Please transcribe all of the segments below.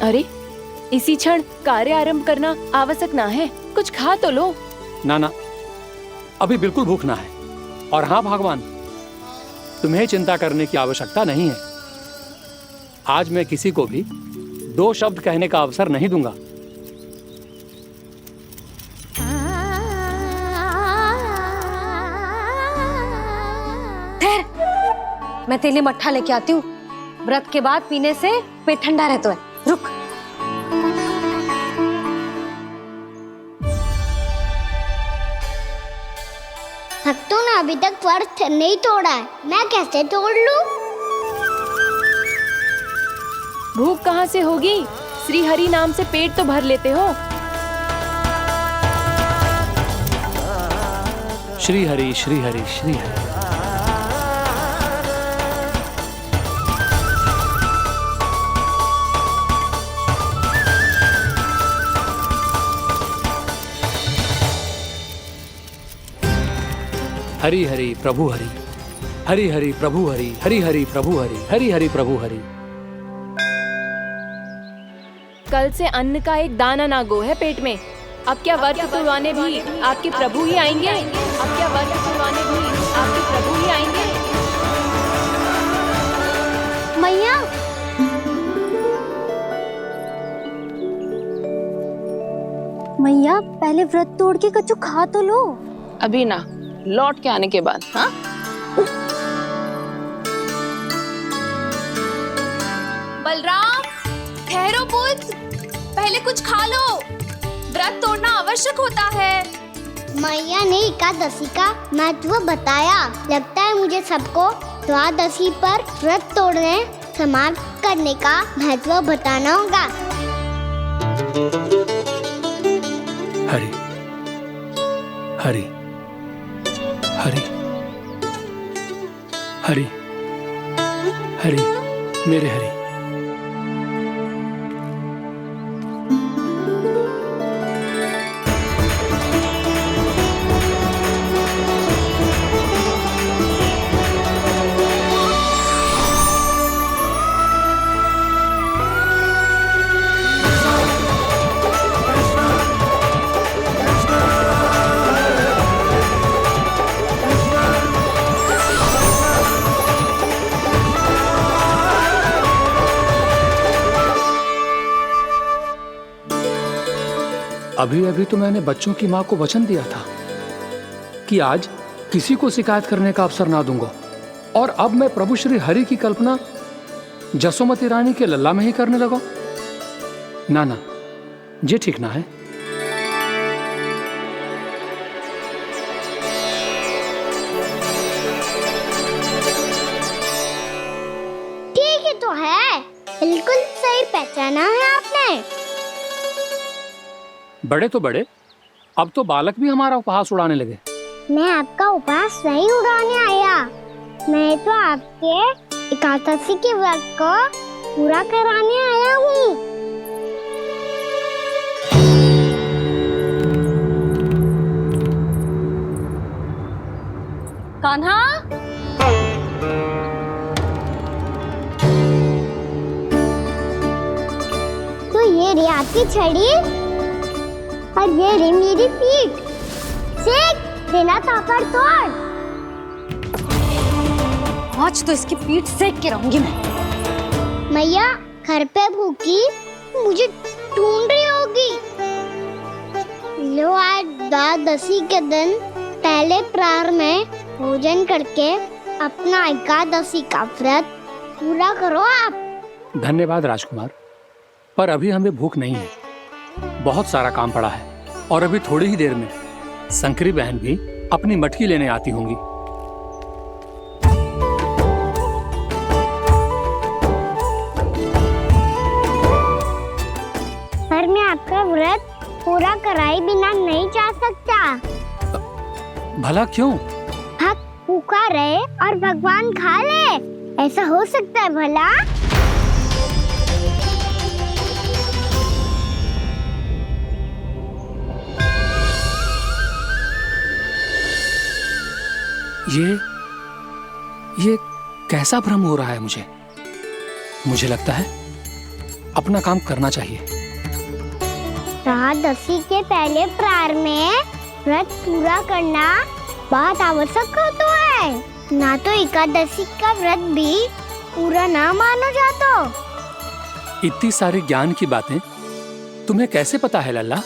अरे, इसी क्षण कार्य आरंभ करना आवश्यक ना है। कुछ खा तो लो। ना ना, अभी बिल्कुल भूख ना है। और हाँ भगवान, तुम्हें चिंता करने की आवश्यकता नहीं है। आज मैं किसी को भी 2 शब्द कहने का अवसर नहीं दूंगा। मैं तेरे लिए मट्ठा लेके आती हूँ। व्रत के बाद पीने से पेट ठंडा रहता है। रुक। भक्तों ने अभी तक व्रत नहीं तोड़ा है, मैं कैसे तोड़ लूं? भूख कहाँ से होगी? श्री हरि नाम से पेट तो भर लेते हो। श्री हरि श्री हरि श्री हरि। हरि हरि प्रभु हरि, हरि हरि प्रभु हरि, हरि हरि प्रभु हरि, हरि हरि प्रभु हरि। कल से अन्न का एक दाना ना गो है पेट में। अब क्या व्रत तुड़वाने भी आपके प्रभु ही आएंगे? अब क्या व्रत तुड़वाने भी आपके प्रभु ही आएंगे? मैया, मैया पहले व्रत तोड़ के कच्चू खा तो लो। अभी ना, लौट के आने के बाद। हाँ, बलराम, ठहरो पुत्र, पहले कुछ खा लो। व्रत तोड़ना आवश्यक होता है। मैया ने एकादशी का महत्व बताया। लगता है मुझे सबको द्वादशी पर व्रत तोड़ने समाप्त करने का महत्व बताना होगा। हरि हरि हरि हरि हरि, मेरे हरि। अभी अभी तो मैंने बच्चों की मां को वचन दिया था कि आज किसी को शिकायत करने का अवसर ना दूंगा, और अब मैं प्रभु श्री हरि की कल्पना जसोमती रानी के लल्ला में ही करने लगा। ना ना, ये ठीक ना है। ठीक ही तो है, बिल्कुल सही पहचाना है आपने। बड़े तो बड़े, अब तो बालक भी हमारा उपहास उड़ाने लगे। मैं आपका उपहास नहीं उड़ाने आया, मैं तो आपके एकादशी के व्रत को पूरा कराने आया हूँ। कान्हा, तो ये रे आपकी छड़ी और ये रे मेरी पीठ। सेक देना तापर तोड़। आज तो इसकी पीठ सेक के रहूंगी मैं। मैया घर पे भूखी मुझे ढूंढ रही होगी। लो, आज द्वादशी के दिन पहले प्रहर में भोजन करके अपना एकादशी का व्रत पूरा करो आप। धन्यवाद राजकुमार, पर अभी हमें भूख नहीं है। बहुत सारा काम पड़ा है, और अभी थोड़ी ही देर में शंकरी बहन भी अपनी मटकी लेने आती होंगी। पर मैं आपका व्रत पूरा कराए बिना नहीं जा सकता। भला क्यों? भक्त भूखा रहे और भगवान खा ले, ऐसा हो सकता है भला? ये कैसा भ्रम हो रहा है मुझे? मुझे लगता है अपना काम करना चाहिए। एकादशी के पहले प्रार में व्रत पूरा करना बहुत आवश्यक होता है, ना तो एकादशी का व्रत भी पूरा ना मानो जातो। इतनी सारी ज्ञान की बातें तुम्हें कैसे पता है लल्ला?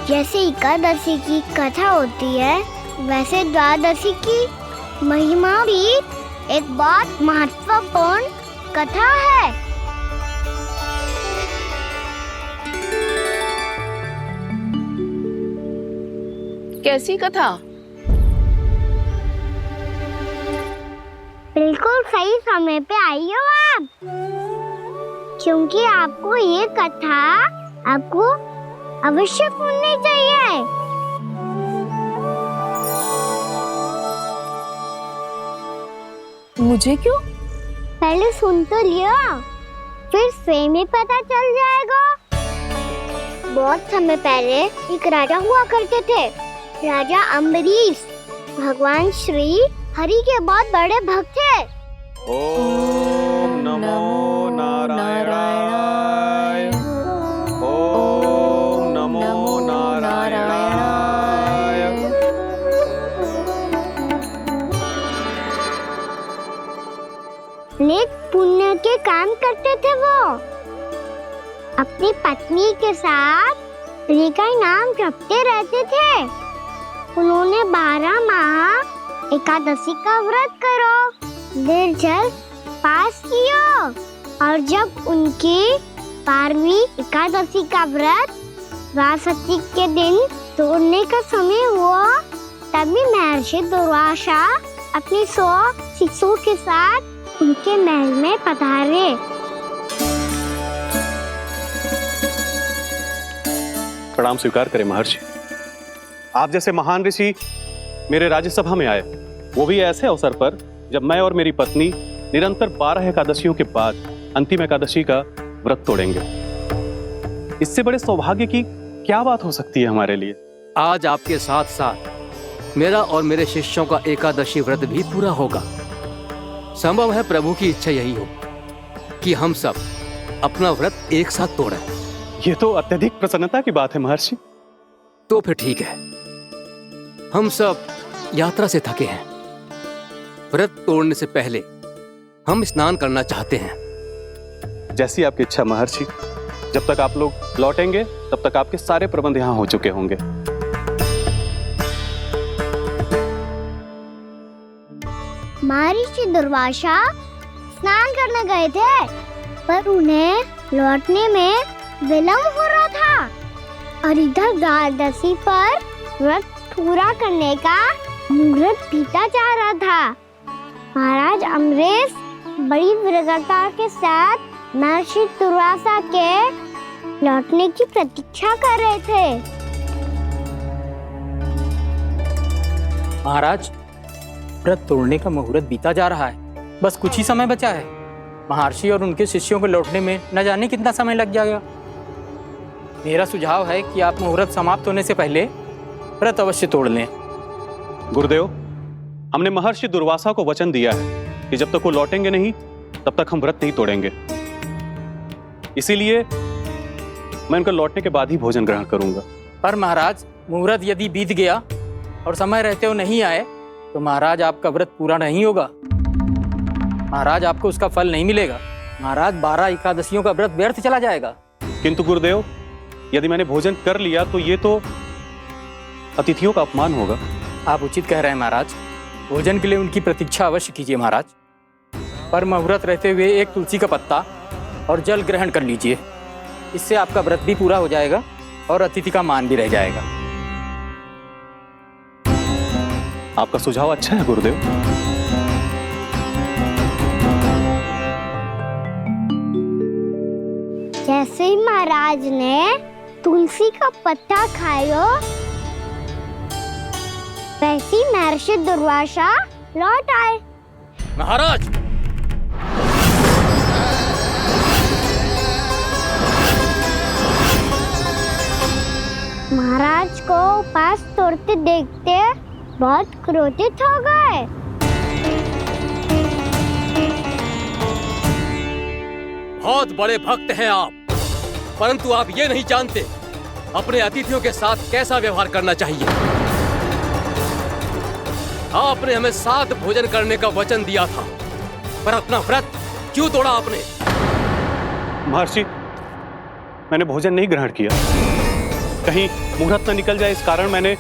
जैसे एकादशी की कथा होती है, वैसे द्वादशी की महिमा भी एक बहुत महत्वपूर्ण कथा है। कैसी कथा? बिल्कुल सही समय पे आई हो आप, क्योंकि आपको ये कथा आपको अवश्य सुननी चाहिए। मुझे क्यों? पहले सुन तो लियो, फिर स्वयं ही पता चल जाएगा। बहुत समय पहले एक राजा हुआ करते थे, राजा अम्बरीश। भगवान श्री हरि के बहुत बड़े भक्त थे। ओम नमो नारायणाय। ओम नमो नारायणाय। नेक पुण्य के काम करते थे वो। अपनी पत्नी के साथ हरि का नाम जपते रहते थे। उन्होंने 12 माह एकादशी का व्रत करो निर्जल पास किया, और जब उनकी 12वीं एकादशी का व्रत द्वादशी के दिन तोड़ने का समय हुआ, तभी महर्षि दुर्वासा अपनी 100 शिष्यों के साथ उनके महल में पधारे। प्रणाम स्वीकार करें महर्षि। आप जैसे महान ऋषि मेरे राज्यसभा में आए, वो भी ऐसे अवसर पर जब मैं और मेरी पत्नी निरंतर 12 एकादशियों के बाद अंतिम एकादशी का व्रत तोड़ेंगे। इससे बड़े सौभाग्य की क्या बात हो सकती है हमारे लिए? आज आपके साथ साथ मेरा और मेरे शिष्यों का एकादशी व्रत भी पूरा होगा। संभव है प्रभु की इच्छा यही हो कि हम सब अपना व्रत एक साथ तोड़ें। ये तो अत्यधिक प्रसन्नता की बात है महर्षि। तो फिर ठीक है, हम सब यात्रा से थके हैं। व्रत तोड़ने से पहले हम स्नान करना चाहते हैं। जैसी आपकी इच्छा महर्षि। जब तक आप लोग लौटेंगे तब तक आपके सारे प्रबंध यहाँ हो चुके होंगे। महर्षि दुर्वासा स्नान करने गए थे, पर उन्हें लौटने में विलंब हो रहा था, और इधर द्वादशी पर व्रत पूरा करने का मुहूर्त बीता जा रहा था। महाराज अम्बरीश बड़ी विरगता के साथ महर्षि दुर्वासा के लौटने की प्रतीक्षा कर रहे थे। महाराज, व्रत तोड़ने का मुहूर्त बीता जा रहा है, बस कुछ ही समय बचा है। महर्षि और उनके शिष्यों को लौटने में न जाने कितना समय लग जाएगा। मेरा सुझाव है कि आप मुहूर्त समाप्त होने से पहले व्रत अवश्य तोड़ लें। गुरुदेव, हमने महर्षि दुर्वासा को वचन दिया है कि जब तक वो लौटेंगे नहीं तब तक हम व्रत नहीं तोड़ेंगे। इसीलिए मैं उनका लौटने के बाद ही भोजन ग्रहण करूंगा। पर महाराज, मुहूर्त यदि बीत गया और समय रहते हुए नहीं आए तो महाराज आपका व्रत पूरा नहीं होगा। महाराज, आपको उसका फल नहीं मिलेगा। महाराज, 12 एकादशियों का व्रत व्यर्थ चला जाएगा। किंतु गुरुदेव, यदि मैंने भोजन कर लिया तो ये तो अतिथियों का अपमान होगा। आप उचित कह रहे हैं महाराज। भोजन के लिए उनकी प्रतीक्षा अवश्य कीजिए महाराज। पर मुहूर्त रहते हुए एक तुलसी का पत्ता और जल ग्रहण कर लीजिए। इससे आपका व्रत भी पूरा हो जाएगा और अतिथि का मान भी रह जाएगा। आपका सुझाव अच्छा है गुरुदेव। जैसे ही महाराज ने तुलसी का पत्ता खाया, वैसे ही महर्षि दुर्वासा लौट आए। महाराज, महाराज को उपास तोड़ने औरतें देखते बहुत क्रोधित हो गए। बहुत बड़े भक्त हैं आप, परंतु आप ये नहीं जानते अपने अतिथियों के साथ कैसा व्यवहार करना चाहिए। आपने हमें 7 भोजन करने का वचन दिया था, पर अपना व्रत क्यों तोड़ा आपने? महर्षि, मैंने भोजन नहीं ग्रहण किया। कहीं मुहूर्त न निकल जाए इस कारण मैंने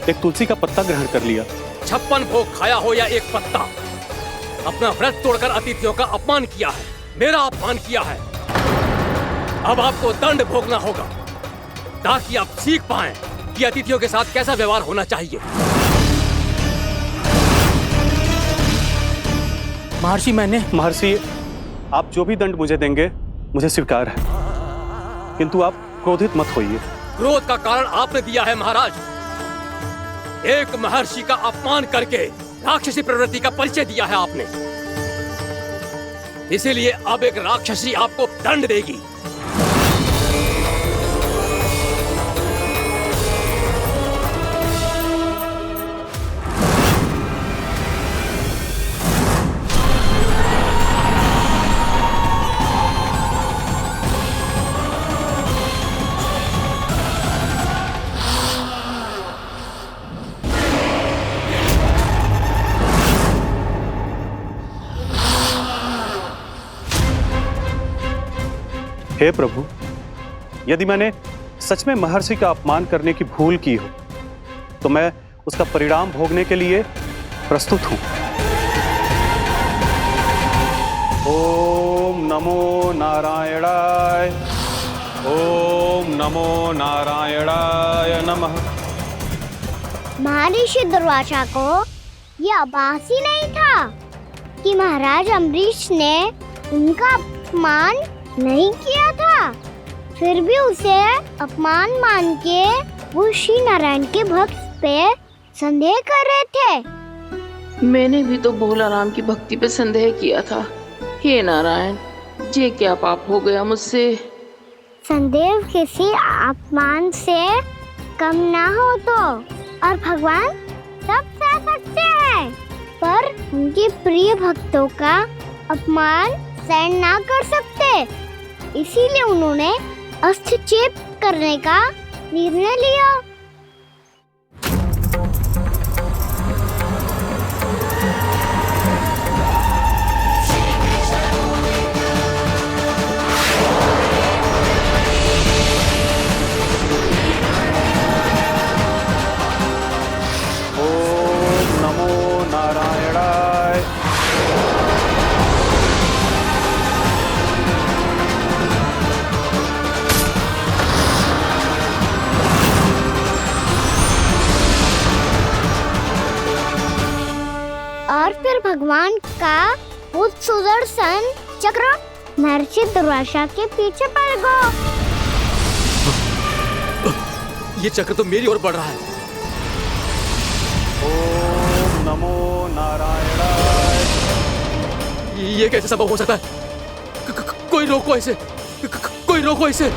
एक तुलसी का पत्ता ग्रहण कर लिया। 56 भोग खाया हो या एक पत्ता, अपना व्रत तोड़कर अतिथियों का अपमान किया है, मेरा अपमान किया है। अब आपको दंड भोगना होगा ताकि आप सीख पाएं कि अतिथियों के साथ कैसा व्यवहार होना चाहिए। महर्षि, आप जो भी दंड मुझे देंगे मुझे स्वीकार है, किंतु आप क्रोधित मत होइए। क्रोध का कारण आपने दिया है महाराज। एक महर्षि का अपमान करके राक्षसी प्रवृत्ति का परिचय दिया है आपने, इसीलिए अब एक राक्षसी आपको दंड देगी। हे प्रभु, यदि मैंने सच में महर्षि का अपमान करने की भूल की हो तो मैं उसका परिणाम भोगने के लिए प्रस्तुत हूं। ओम नमो नारायणाय, ओम नमो नारायणाय नमः। महर्षि दुर्वासा को यह आभास ही नहीं था कि महाराज अम्बरीश ने उनका अपमान नहीं किया था, फिर भी उसे अपमान मान के वो श्री नारायण के भक्त पे संदेह कर रहे थे। मैंने भी तो भोला राम की भक्ति पे संदेह किया था। हे नारायण, ये क्या पाप हो गया मुझसे? संदेह किसी अपमान से कम ना हो तो, और भगवान सब सह सकते हैं, पर उनके प्रिय भक्तों का अपमान सहन ना कर सकते, इसीलिए उन्होंने हस्तक्षेप करने का निर्णय लिया। ओम नमो नारायणाय। और फिर भगवान का वो सुदर्शन चक्र महर्षि दुर्वासा के पीछे पड़ गया। ये चक्र तो मेरी ओर बढ़ रहा है। ओम नमो नारायणाय। ये कैसे संभव हो सकता है? कोई रोको इसे, कोई रोको इसे।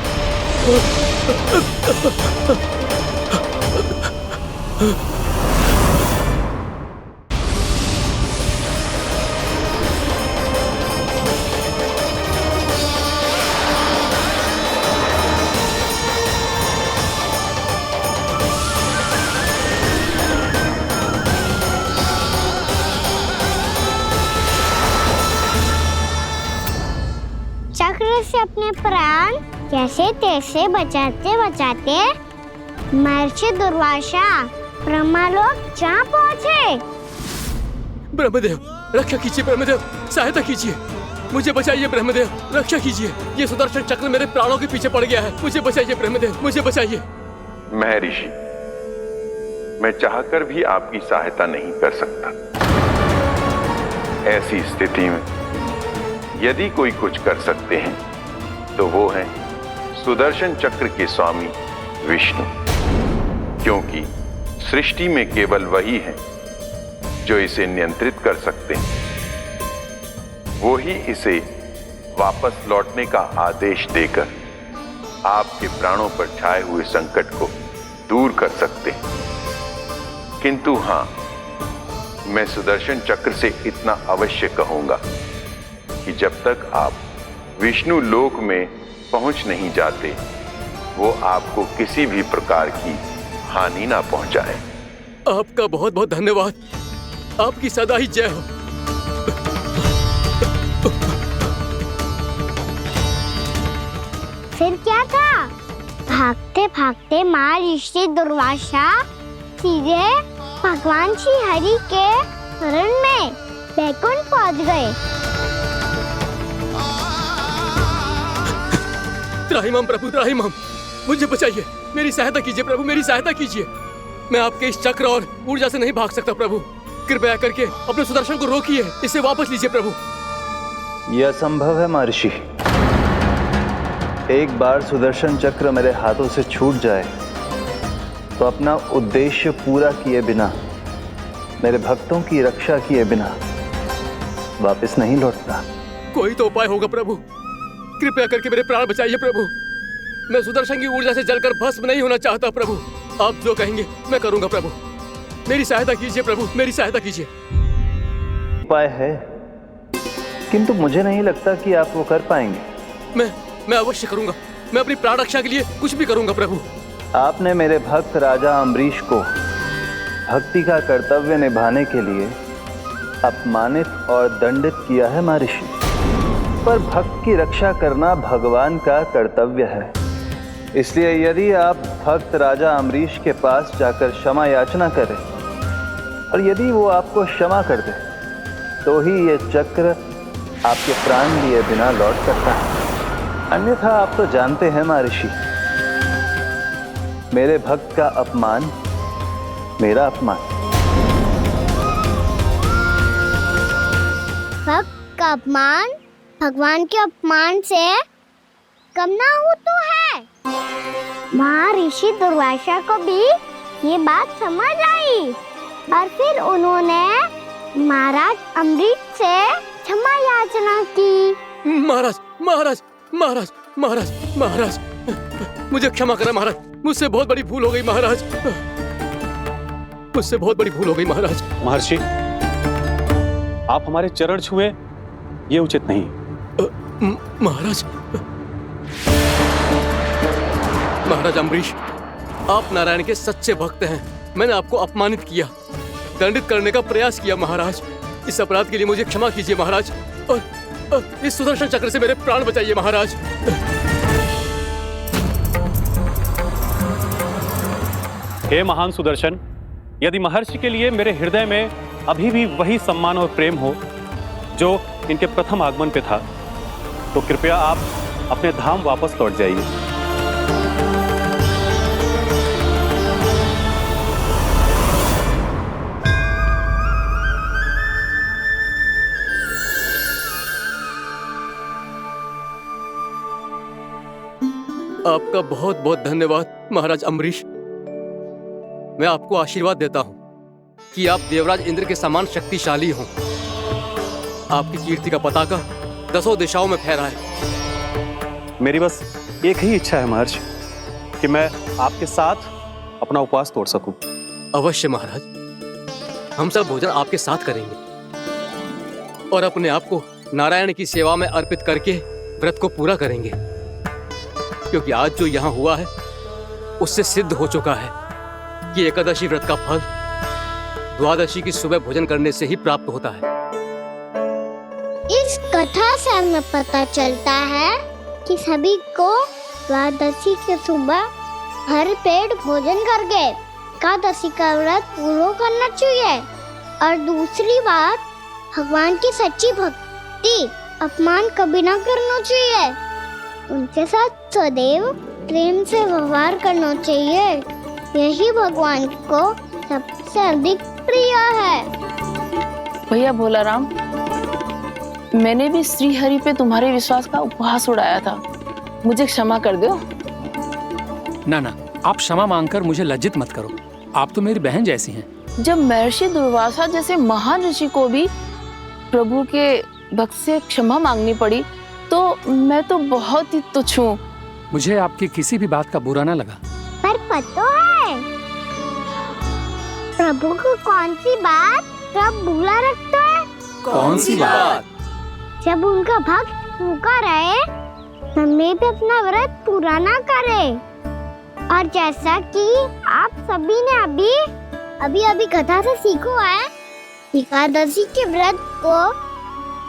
चक्र से अपने प्राण कैसे तैसे बचाते बचाते महर्षि दुर्वासा ब्रह्मलोक जा पहुंचे। ब्रह्मदेव, रक्षा कीजिए। ब्रह्मदेव, सहायता कीजिए, मुझे बचाइए। ब्रह्मदेव, रक्षा कीजिए। ये सुदर्शन चक्र मेरे प्राणों के पीछे पड़ गया है, मुझे बचाइए। ब्रह्मदेव, मुझे बचाइए। महर्षि, मैं चाहकर भी आपकी सहायता नहीं कर सकता। ऐसी स्थिति में यदि कोई कुछ कर सकते हैं तो वो है सुदर्शन चक्र के स्वामी विष्णु, क्योंकि सृष्टि में केवल वही है जो इसे नियंत्रित कर सकते हैं। वो ही इसे वापस लौटने का आदेश देकर आपके प्राणों पर छाए हुए संकट को दूर कर सकते हैं। किंतु हाँ, मैं सुदर्शन चक्र से इतना अवश्य कहूंगा कि जब तक आप विष्णु लोक में पहुंच नहीं जाते, वो आपको किसी भी प्रकार की हानि ना पहुंचाए। आपका बहुत बहुत धन्यवाद। आपकी सदा ही जय हो। फिर क्या था? भागते भागते महर्षि दुर्वासा सीधे भगवान श्री हरि के शरण में बैकुंठ पहुंच गए। त्राहिमाम प्रभु, त्राहिमाम, मुझे बचाइए, मेरी सहायता कीजिए प्रभु, मेरी सहायता कीजिए। मैं आपके इस चक्र और ऊर्जा से नहीं भाग सकता प्रभु। कृपया करके अपने सुदर्शन को रोकिए, इसे वापस लीजिए प्रभु। यह असंभव है महर्षि। एक बार सुदर्शन चक्र मेरे हाथों से छूट जाए तो अपना उद्देश्य पूरा किए बिना, मेरे भक्तों की रक्षा किए बिना वापस नहीं लौटता। कोई तो उपाय होगा प्रभु, कृपया करके मेरे प्राण बचाइए प्रभु। मैं सुदर्शन की ऊर्जा से जलकर भस्म नहीं होना चाहता प्रभु। आप जो कहेंगे मैं करूंगा प्रभु। मेरी सहायता कीजिए प्रभु, मेरी सहायता कीजिए। उपाय है, किंतु मुझे नहीं लगता कि आप वो कर पाएंगे। मैं अवश्य करूंगा। मैं अपनी प्राण रक्षा के लिए कुछ भी करूंगा प्रभु। आपने मेरे भक्त राजा अम्बरीश को भक्ति का कर्तव्य निभाने के लिए अपमानित और दंडित किया है महर्षि, पर भक्त की रक्षा करना भगवान का कर्तव्य है। इसलिए यदि आप भक्त राजा अम्बरीश के पास जाकर क्षमा याचना करें और यदि वो आपको क्षमा कर दे, तो ही ये चक्र आपके प्राण लिए बिना लौट सकता है। अन्यथा आप तो जानते हैं महर्षि, मेरे भक्त का अपमान मेरा अपमान। भक्त का अपमान भगवान के अपमान से कम ना हो तो है। महर्षि दुर्वासा को भी ये बात समझ आई और फिर उन्होंने महाराज अम्बरीश से क्षमा याचना की। महाराज महाराज महाराज महाराज महाराज, मुझे क्षमा करें महाराज, मुझसे बहुत बड़ी भूल हो गई महाराज, मुझसे बहुत बड़ी भूल हो गई महाराज। महर्षि, आप हमारे चरण छुए ये उचित नहीं। महाराज, महाराज अम्बरीश, आप नारायण के सच्चे भक्त हैं। मैंने आपको अपमानित किया, दंडित करने का प्रयास किया महाराज। इस अपराध के लिए मुझे क्षमा कीजिए महाराज, और इस सुदर्शन चक्र से मेरे प्राण बचाइए महाराज। हे महान सुदर्शन, यदि महर्षि के लिए मेरे हृदय में अभी भी वही सम्मान और प्रेम हो जो इनके प्रथम आगमन पे था, तो कृपया आप अपने धाम वापस लौट जाइए। आपका बहुत बहुत धन्यवाद महाराज अम्बरीश। मैं आपको आशीर्वाद देता हूं कि आप देवराज इंद्र के समान शक्तिशाली हों। आपकी कीर्ति का पताका दसों दिशाओं में फहराए। मेरी बस एक ही इच्छा है महर्षि, कि मैं आपके साथ अपना उपवास तोड़ सकूं। अवश्य महाराज, हम सब भोजन आपके साथ करेंगे और अपने आप को नारायण की सेवा में अर्पित करके व्रत को पूरा करेंगे, क्योंकि आज जो यहाँ हुआ है उससे सिद्ध हो चुका है कि एकादशी व्रत का फल द्वादशी की सुबह भोजन करने से ही प्राप्त होता है। इस कथा से हमें पता चलता है कि सभी को द्वादशी की सुबह भर पेट भोजन करके एकादशी का व्रत पूरा करना चाहिए। और दूसरी बात, भगवान की सच्ची भक्ति अपमान कभी ना करना चाहिए। उनके साथ सदैव प्रेम से व्यवहार करना चाहिए। यही भगवान को सबसे अधिक प्रिय है। भैया भोलाराम, मैंने भी श्री हरि पे तुम्हारे विश्वास का उपहास उड़ाया था, मुझे क्षमा कर दो। ना ना, आप क्षमा मांगकर मुझे लज्जित मत करो। आप तो मेरी बहन जैसी हैं। जब महर्षि दुर्वासा जैसे महान ऋषि को भी प्रभु के भक्त से क्षमा मांगनी पड़ी, तो मैं तो बहुत ही तुच्छ हूँ। मुझे आपकी किसी भी बात का बुरा ना लगा। पर पता है, प्रभु को कौन सी बात कब भूला रखता है? कौन सी बात? जब उनका भक्त भूखा रहे, समय पे अपना व्रत पूरा ना करे। और जैसा कि आप सभी ने अभी कथा से सीखो है, एकादशी के व्रत को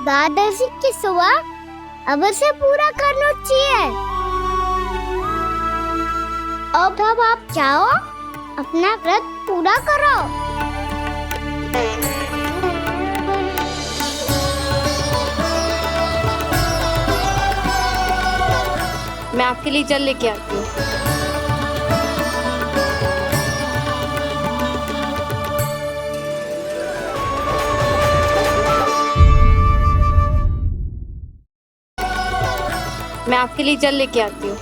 द्वादशी की सुबह अवश्य पूरा करना चाहिए। अब आप चाहो अपना व्रत पूरा करो। मैं आपके लिए जल लेके आती हूँ। मैं आपके लिए जल लेके आती हूँ।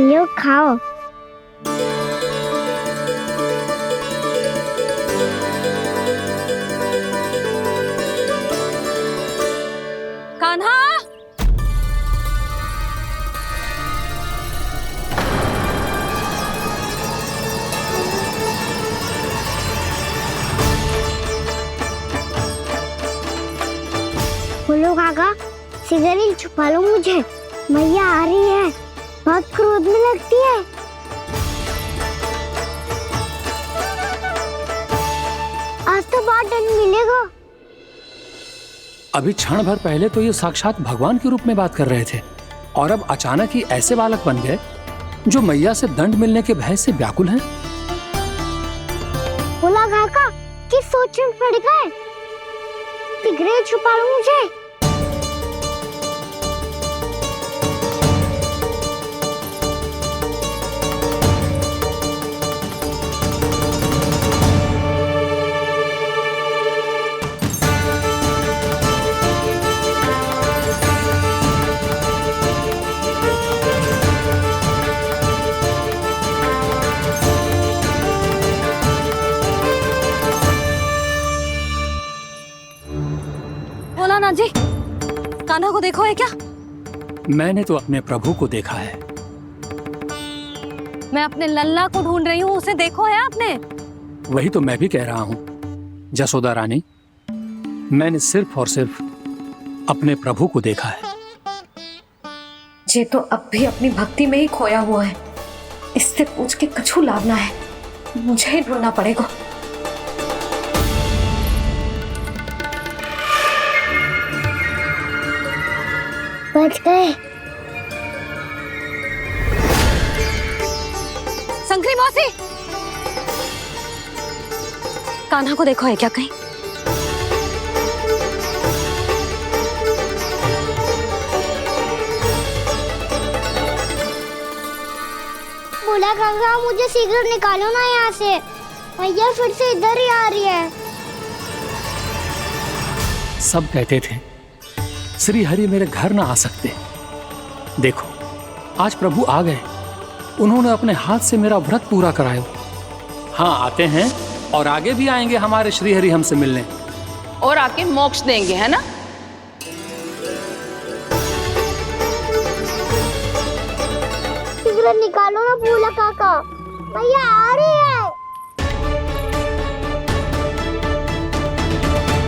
लो खाओ। कान्हा, बोलो काका, सिगरेट छुपा लो मुझे, मैया आ रही है, बहुत क्रोध में लगती है। आज तो बहुत दंड मिलेगा। अभी क्षण भर पहले तो ये साक्षात भगवान के रूप में बात कर रहे थे, और अब अचानक ही ऐसे बालक बन गए जो मैया से दंड मिलने के भय से व्याकुल हैं। बोला काका, किस सोच में पड़ गए? सिगरेट छुपा लो मुझे। भोलानाथ जी, कान्हा को देखो है क्या? मैंने तो अपने प्रभु को देखा है। मैं अपने लल्ला को ढूंढ रही हूँ, उसे देखो है आपने? वही तो मैं भी कह रहा हूँ जसोदा रानी, मैंने सिर्फ और सिर्फ अपने प्रभु को देखा है। ये तो अब भी अपनी भक्ति में ही खोया हुआ है, इससे पूछ के कछु लाभ ना है, मुझे ही ढूंढना पड़ेगा। बच गए। संकरी मौसी, कान्हा को देखो है क्या कहीं? बोला काका, मुझे सिगरेट निकालो ना यहाँ से, भैया फिर से इधर ही आ रही है। सब कहते थे श्री हरि मेरे घर ना आ सकते। देखो आज प्रभु आ गए, उन्होंने अपने हाथ से मेरा व्रत पूरा कराया। हाँ, आते हैं और आगे भी आएंगे हमारे श्री हरि हमसे मिलने, और आके मोक्ष देंगे, है ना? सिगरेट निकालो ना बोला काका, भैया आ रही है।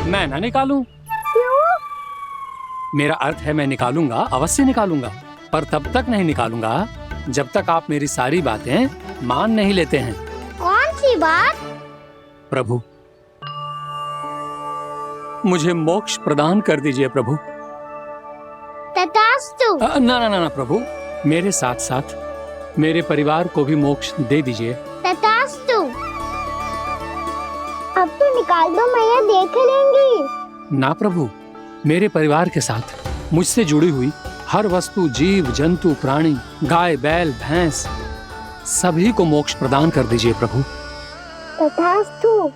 मैं ना निकालूं? क्यों? मेरा अर्थ है मैं निकालूंगा, अवश्य निकालूंगा, पर तब तक नहीं निकालूंगा जब तक आप मेरी सारी बातें मान नहीं लेते हैं। कौन सी बात? प्रभु, मुझे मोक्ष प्रदान कर दीजिए प्रभु। तथास्तु। ना ना ना ना प्रभु, मेरे साथ साथ मेरे परिवार को भी मोक्ष दे दीजिए। तथास्तु। अब तो निकाल दो, मैया देख लेंगी। ना प्रभु, मेरे परिवार के साथ मुझसे जुड़ी हुई हर वस्तु, जीव जंतु, प्राणी, गाय बैल भैंस, सभी को मोक्ष प्रदान कर दीजिए प्रभु। तथास्तु।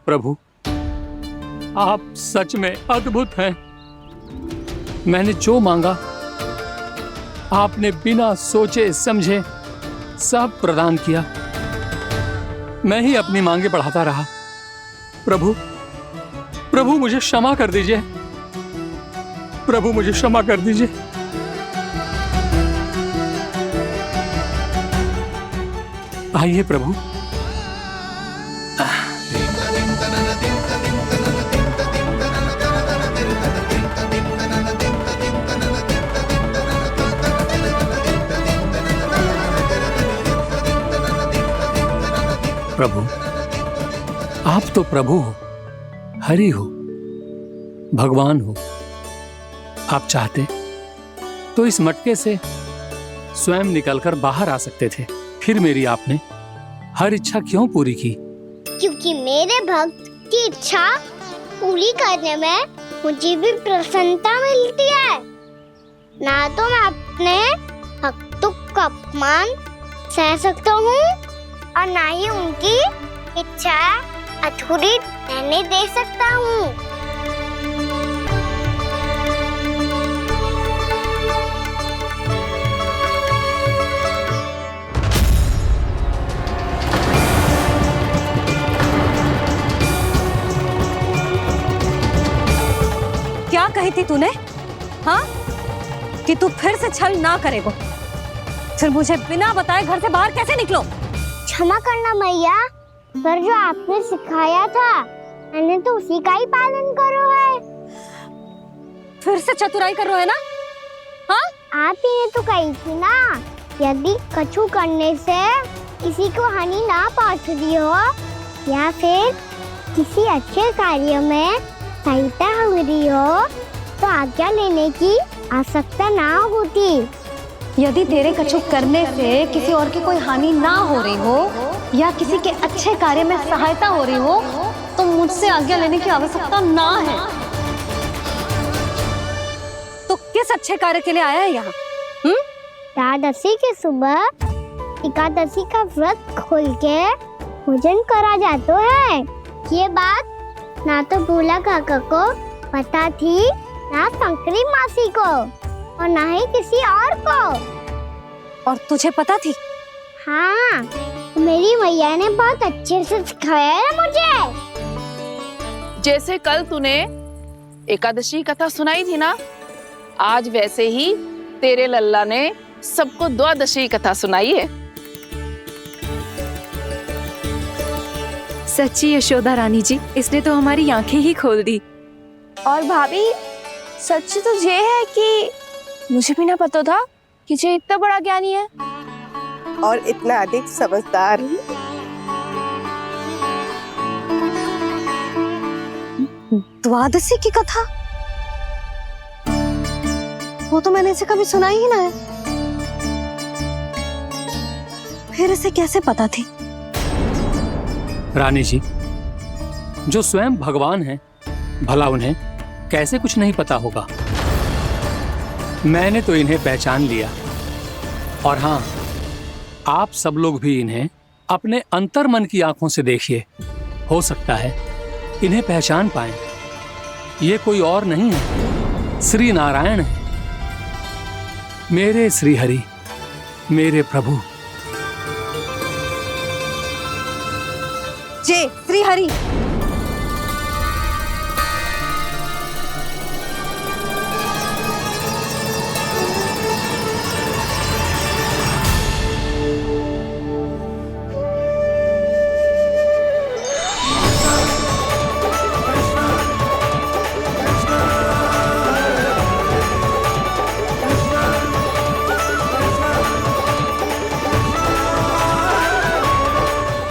प्रभु, आप सच में अद्भुत हैं। मैंने जो मांगा आपने बिना सोचे समझे सब प्रदान किया। मैं ही अपनी मांगे बढ़ाता रहा। प्रभु, प्रभु मुझे क्षमा कर दीजिए। प्रभु मुझे क्षमा कर दीजिए। आइए प्रभु। प्रभु, आप तो प्रभु हो, हरि हो, भगवान हो। आप चाहते तो इस मटके से स्वयं निकलकर बाहर आ सकते थे, फिर मेरी आपने हर इच्छा क्यों पूरी की? क्योंकि मेरे भक्त की इच्छा पूरी करने में मुझे भी प्रसन्नता मिलती है। ना तो मैं अपने भक्तों का अपमान सह सकता हूँ और ना ही उनकी इच्छा अधूरी रहने दे सकता हूँ। क्या कही थी तूने? हाँ, कि तू फिर से छल ना करेगा। फिर मुझे बिना बताए घर से बाहर कैसे निकलो? क्षमा करना मैया, पर जो आपने सिखाया था मैंने तो उसी का ही पालन करो है। फिर से चतुराई कर रहे हो है ना? हाँ, आप ही ने तो कही थी ना, यदि कछु करने से किसी को हानि ना पहुंचती हो या फिर किसी अच्छे कार्य में सहायता हो रही हो तो आज्ञा लेने की आवश्यकता ना होती। यदि तेरे कछु करने से किसी और की कोई हानि ना हो रही हो या किसी के अच्छे कार्य में सहायता हो रही हो तो मुझसे आज्ञा लेने की आवश्यकता ना है। तो किस अच्छे कार्य के लिए आया है यहाँ? द्वादशी के सुबह एकादशी का व्रत खोल के भोजन करा जाता है। ये बात ना तो भोला काका को पता थी, ना शंकरी मासी को और ना ही किसी और को। और तुझे पता थी? हाँ, मेरी मैया ने बहुत अच्छे से सिखाया है मुझे। जैसे कल तूने एकादशी कथा सुनाई थी ना, आज वैसे ही तेरे लल्ला ने सबको द्वादशी कथा सुनाई है। सच्ची यशोदा रानी जी, इसने तो हमारी आंखें ही खोल दी। और भाभी, सच तो ये है कि मुझे भी ना पता था कि ये इतना बड़ा ज्ञानी है और इतना अधिक समझदार। द्वादशी की कथा? वो तो मैंने इसे कभी सुना ही ना है। फिर इसे कैसे पता थी? रानी जी, जो स्वयं भगवान हैं, भला उन्हें कैसे कुछ नहीं पता होगा? मैंने तो इन्हें पहचान लिया। और हाँ, आप सब लोग भी इन्हें अपने अंतर्मन की आंखों से देखिए, हो सकता है इन्हें पहचान पाएं। ये कोई और नहीं है, श्री नारायण है, मेरे श्री हरि, मेरे प्रभु। जय श्री हरि।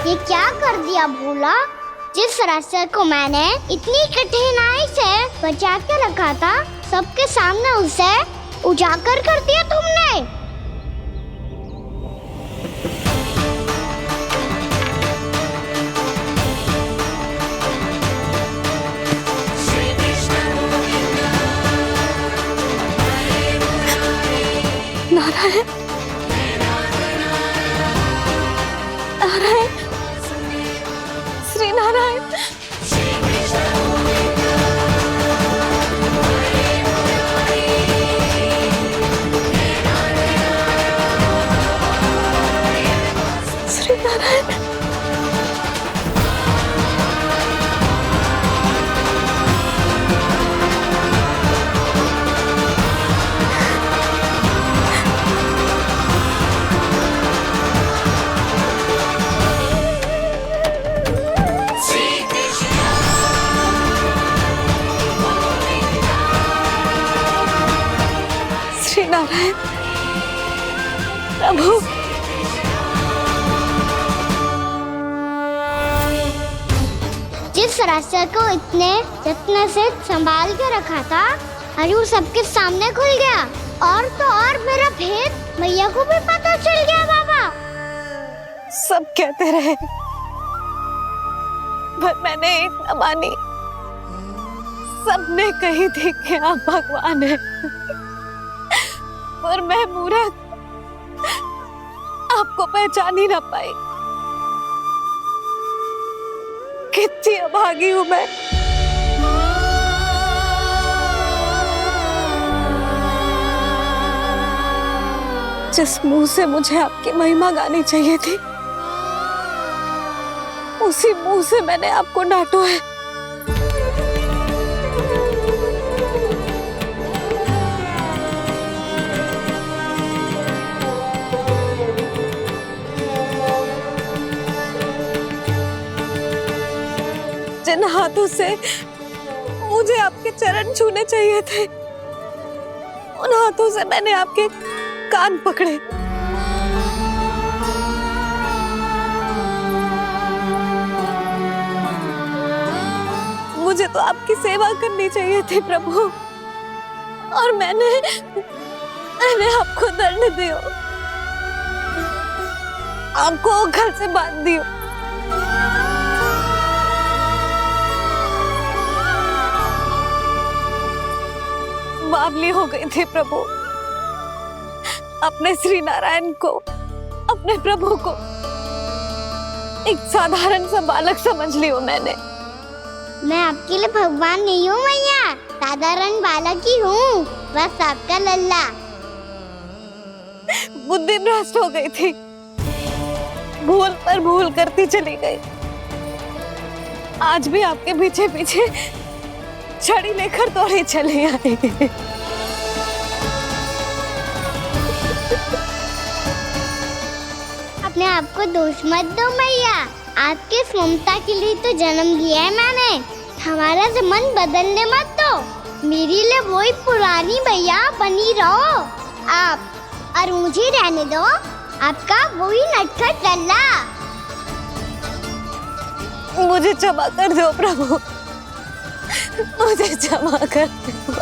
ये क्या कर दिया भोला? जिस रास्ते को मैंने इतनी कठिनाई से बचा के रखा था, सबके सामने उसे उजागर कर दिया तुमने। नारायण, नारायण, श्री नारायण। प्रभु। जिस रास्ते को इतने यत्न से संभाल के रखा था, आज वो सबके सामने खुल गया। और तो और मेरा भेद मैया को भी पता चल गया बाबा। सब कहते रहे पर मैंने एक न मानी। सबने कही थी कि आप भगवान हैं, पर मैं मूर्ख आपको पहचान ही ना पाई। कितनी अभागी हूं मैं। जिस मुंह से मुझे आपकी महिमा गानी चाहिए थी, उसी मुंह से मैंने आपको डांटा है। जिन हाथों से मुझे आपके चरण छूने चाहिए थे, उन हाथों से मैंने आपके कान पकड़े। मुझे तो आपकी सेवा करनी चाहिए थी प्रभु, और मैंने आपको दंड दियो, आपको घर से बांध दियो। बावली हो गई थी प्रभु। अपने श्री नारायण को, अपने प्रभु को एक साधारण सा बालक समझ लियो मैंने। मैं आपके लिए भगवान नहीं हूँ मैया, साधारण बालक ही हूँ, बस आपका लल्ला। बुद्धि भ्रष्ट हो गई थी, भूल पर भूल करती चली गई। आज भी आपके पीछे पीछे छड़ी लेकर दौड़े चले आए। अपने आप को दोष मत दो मैया, आपके इस ममता के लिए तो जन्म लिया है मैंने। हमारा मन बदलने मत दो, मेरे लिए वही पुरानी मैया बनी रहो आप, और मुझे रहने दो आपका वही नटखट लल्ला। मुझे क्षमा कर दो प्रभु, मुझे क्षमा कर दो।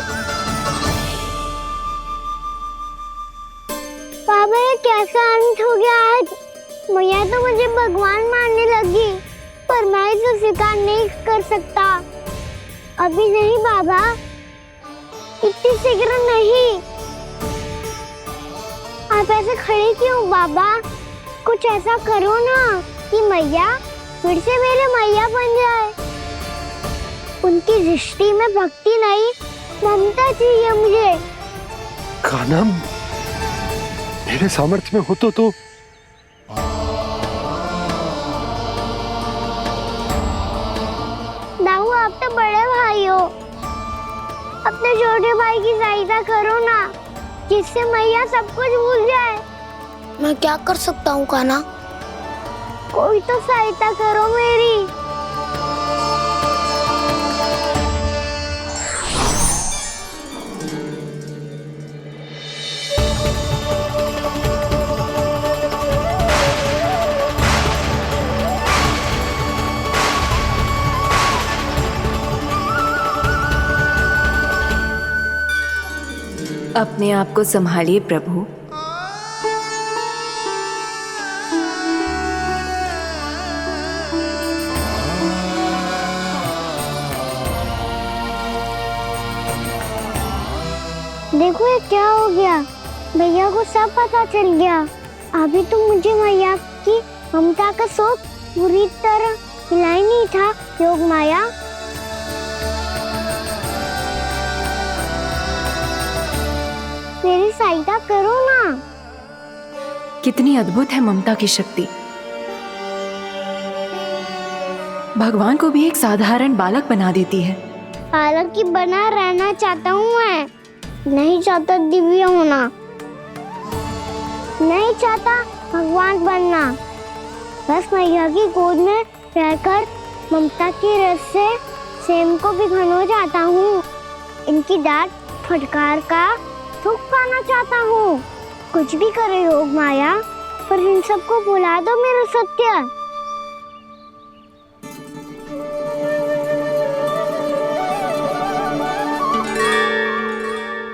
बाबा ये कैसा अंत हो गया आज? मैया तो मुझे भगवान मानने लगी, पर मैं इसे स्वीकार नहीं कर सकता। अभी नहीं बाबा, इतनी शीघ्र नहीं। आप ऐसे खड़े क्यों बाबा? कुछ ऐसा करो ना कि मैया फिर से मेरे मैया बन जाए। उनकी दृष्टि में भक्ति नहीं, ममता चाहिए मुझे। कान्हा, मेरे सामर्थ्य में हो तो दाऊ, आप तो बड़े भाई हो, अपने छोटे भाई की सहायता करो ना, जिससे मैया सब कुछ भूल जाए। मैं क्या कर सकता हूँ कान्हा? कोई तो सहायता करो मेरी। अपने आप को संभालिए प्रभु। देखो ये क्या हो गया, भैया को सब पता चल गया। अभी तो मुझे मैया की ममता का शौक पूरी तरह मिला ही नहीं था। योग माया, मेरी सहायता करो ना। कितनी अद्भुत है ममता की शक्ति। भगवान को भी एक साधारण बालक बना देती है। बालक की बना रहना चाहता हूँ मैं, नहीं चाहता दिव्य होना, नहीं चाहता भगवान बनना। बस मैया की गोद में रहकर ममता की रस से सेम को भिगोना चाहता हूँ। इनकी डांट फटकार का सुख पाना चाहता हूँ। कुछ भी करे हो माया, पर इन सबको बुला दो मेरा सत्य।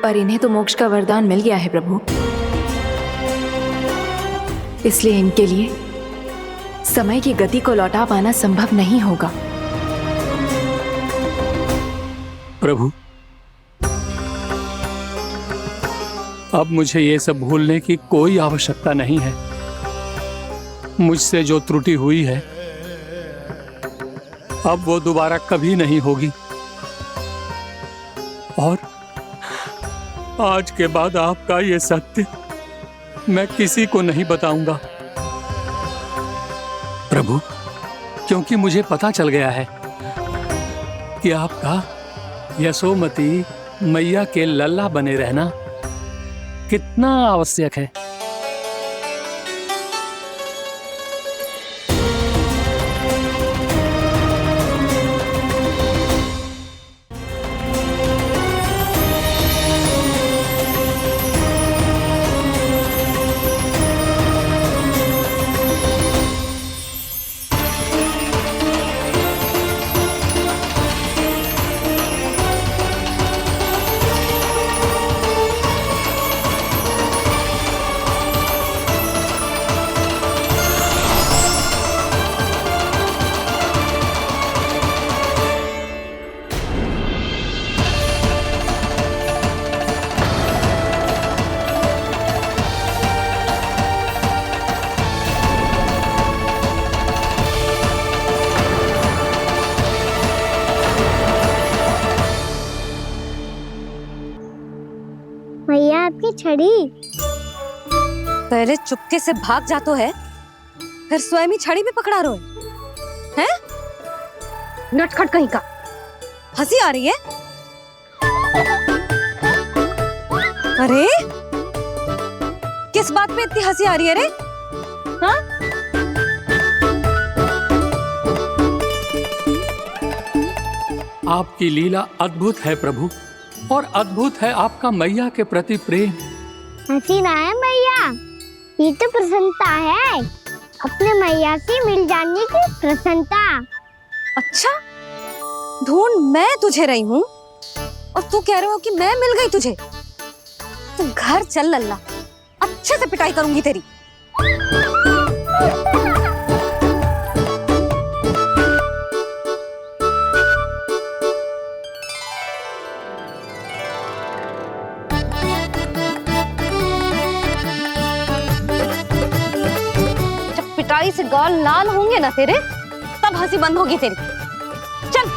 पर इन्हें तो मोक्ष का वरदान मिल गया है प्रभु, इसलिए इनके लिए समय की गति को लौटा पाना संभव नहीं होगा। प्रभु, अब मुझे ये सब भूलने की कोई आवश्यकता नहीं है। मुझसे जो त्रुटि हुई है अब वो दोबारा कभी नहीं होगी, और आज के बाद आपका ये सत्य मैं किसी को नहीं बताऊंगा प्रभु, क्योंकि मुझे पता चल गया है कि आपका यशोमती मैया के लल्ला बने रहना कितना आवश्यक है। भैया आपकी छड़ी। पहले चुपके से भाग जातो है, फिर स्वयं ही छड़ी भी पकड़ा रो है? नटखट कहीं का। हंसी आ रही है? अरे किस बात पे इतनी हंसी आ रही है रे? हाँ? आपकी लीला अद्भुत है प्रभु, और अद्भुत है आपका मैया के प्रति प्रेम। हंसी ना है मैया, ये तो प्रसन्नता है, अपने मैया से मिल जाने की प्रसन्नता। अच्छा, ढूंढ मैं तुझे रही हूँ और तू कह रहे हो कि मैं मिल गई तुझे। तू घर चल लल्ला, अच्छे से पिटाई करूंगी तेरी। पिटाई से गाल लाल होंगे ना तेरे, तब हंसी बंद होगी तेरी। चल।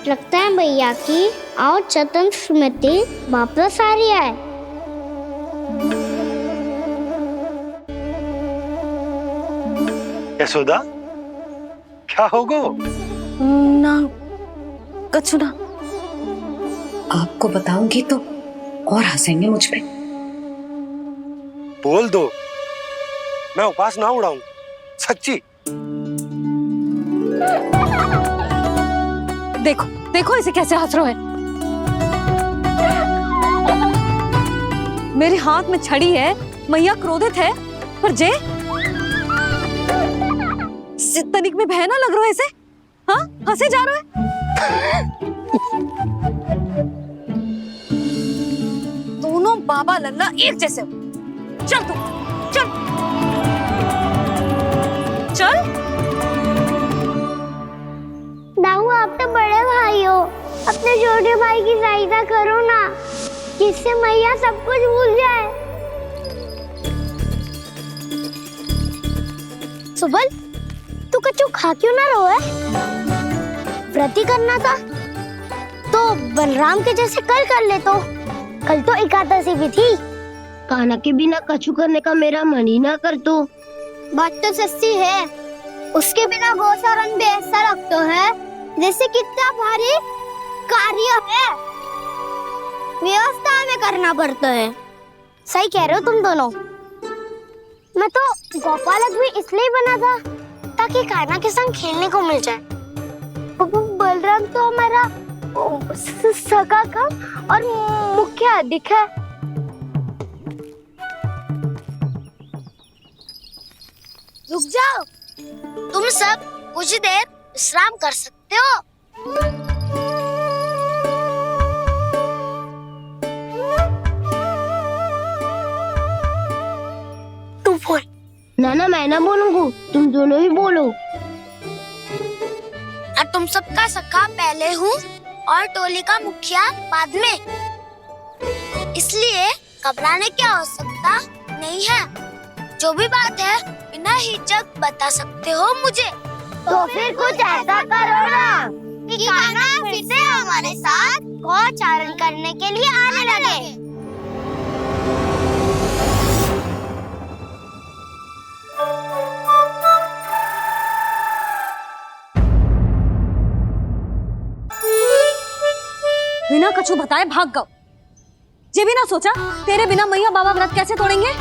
लगता है भैया की और चतन स्मृति वापस आ रही है। यशोदा, क्या होगो? ना कछु ना। आपको बताऊंगी तो और हंसेंगे मुझ पे। बोल दो, मैं उपास ना उड़ाऊं, सच्ची। देखो देखो इसे कैसे हंस रहे हैं। मेरे हाथ में छड़ी है, मैया क्रोधित है, पर जे तनिक में भय ना लग रहा है इसे? हाँ, हंसे जा रहा है। दोनों बाबा लल्ला एक जैसे हो। चल तू, चल चल। दाऊ, आप तो बड़े भाई हो, अपने छोटे भाई की सहायता करो ना, जिससे मैया सब कुछ भूल जाए। सुबल, तू कच्चू खा क्यों ना रहो है? व्रत ही करना था तो बलराम के जैसे कल कर ले। तो कल तो एकादशी भी थी। कान्हा के बिना कछु करने का मेरा मन ही ना कर। तो बात तो सच्ची है, उसके बिना गौसारन भी ऐसा लगता है जैसे कितना भारी कार्य है, व्यवस्था में करना पड़ता है। सही कह रहे हो तुम दोनों। मैं तो गोपालक भी इसलिए बना था ताकि कान्हा के संग खेलने को मिल जाए। बलराम तो हमारा सगा काम और मुख्य अधिक है। रुक जाओ, तुम सब कुछ देर विश्राम कर सकते हो। तू बोल। ना मैं ना बोलूंगा, तुम दोनों ही बोलो। और तुम सबका सखा पहले हूँ और टोली का मुखिया बाद में, इसलिए घबराने की आवश्यकता नहीं है। जो भी बात है बिना हिचक बता सकते हो मुझे। तो फिर कुछ ऐसा करो ना कि कान्हा फिर से हमारे साथ गौचारण करने के लिए आने लगे। बिना कछु बताए भाग गओ। ये भी ना सोचा तेरे बिना मैया बाबा व्रत कैसे तोड़ेंगे।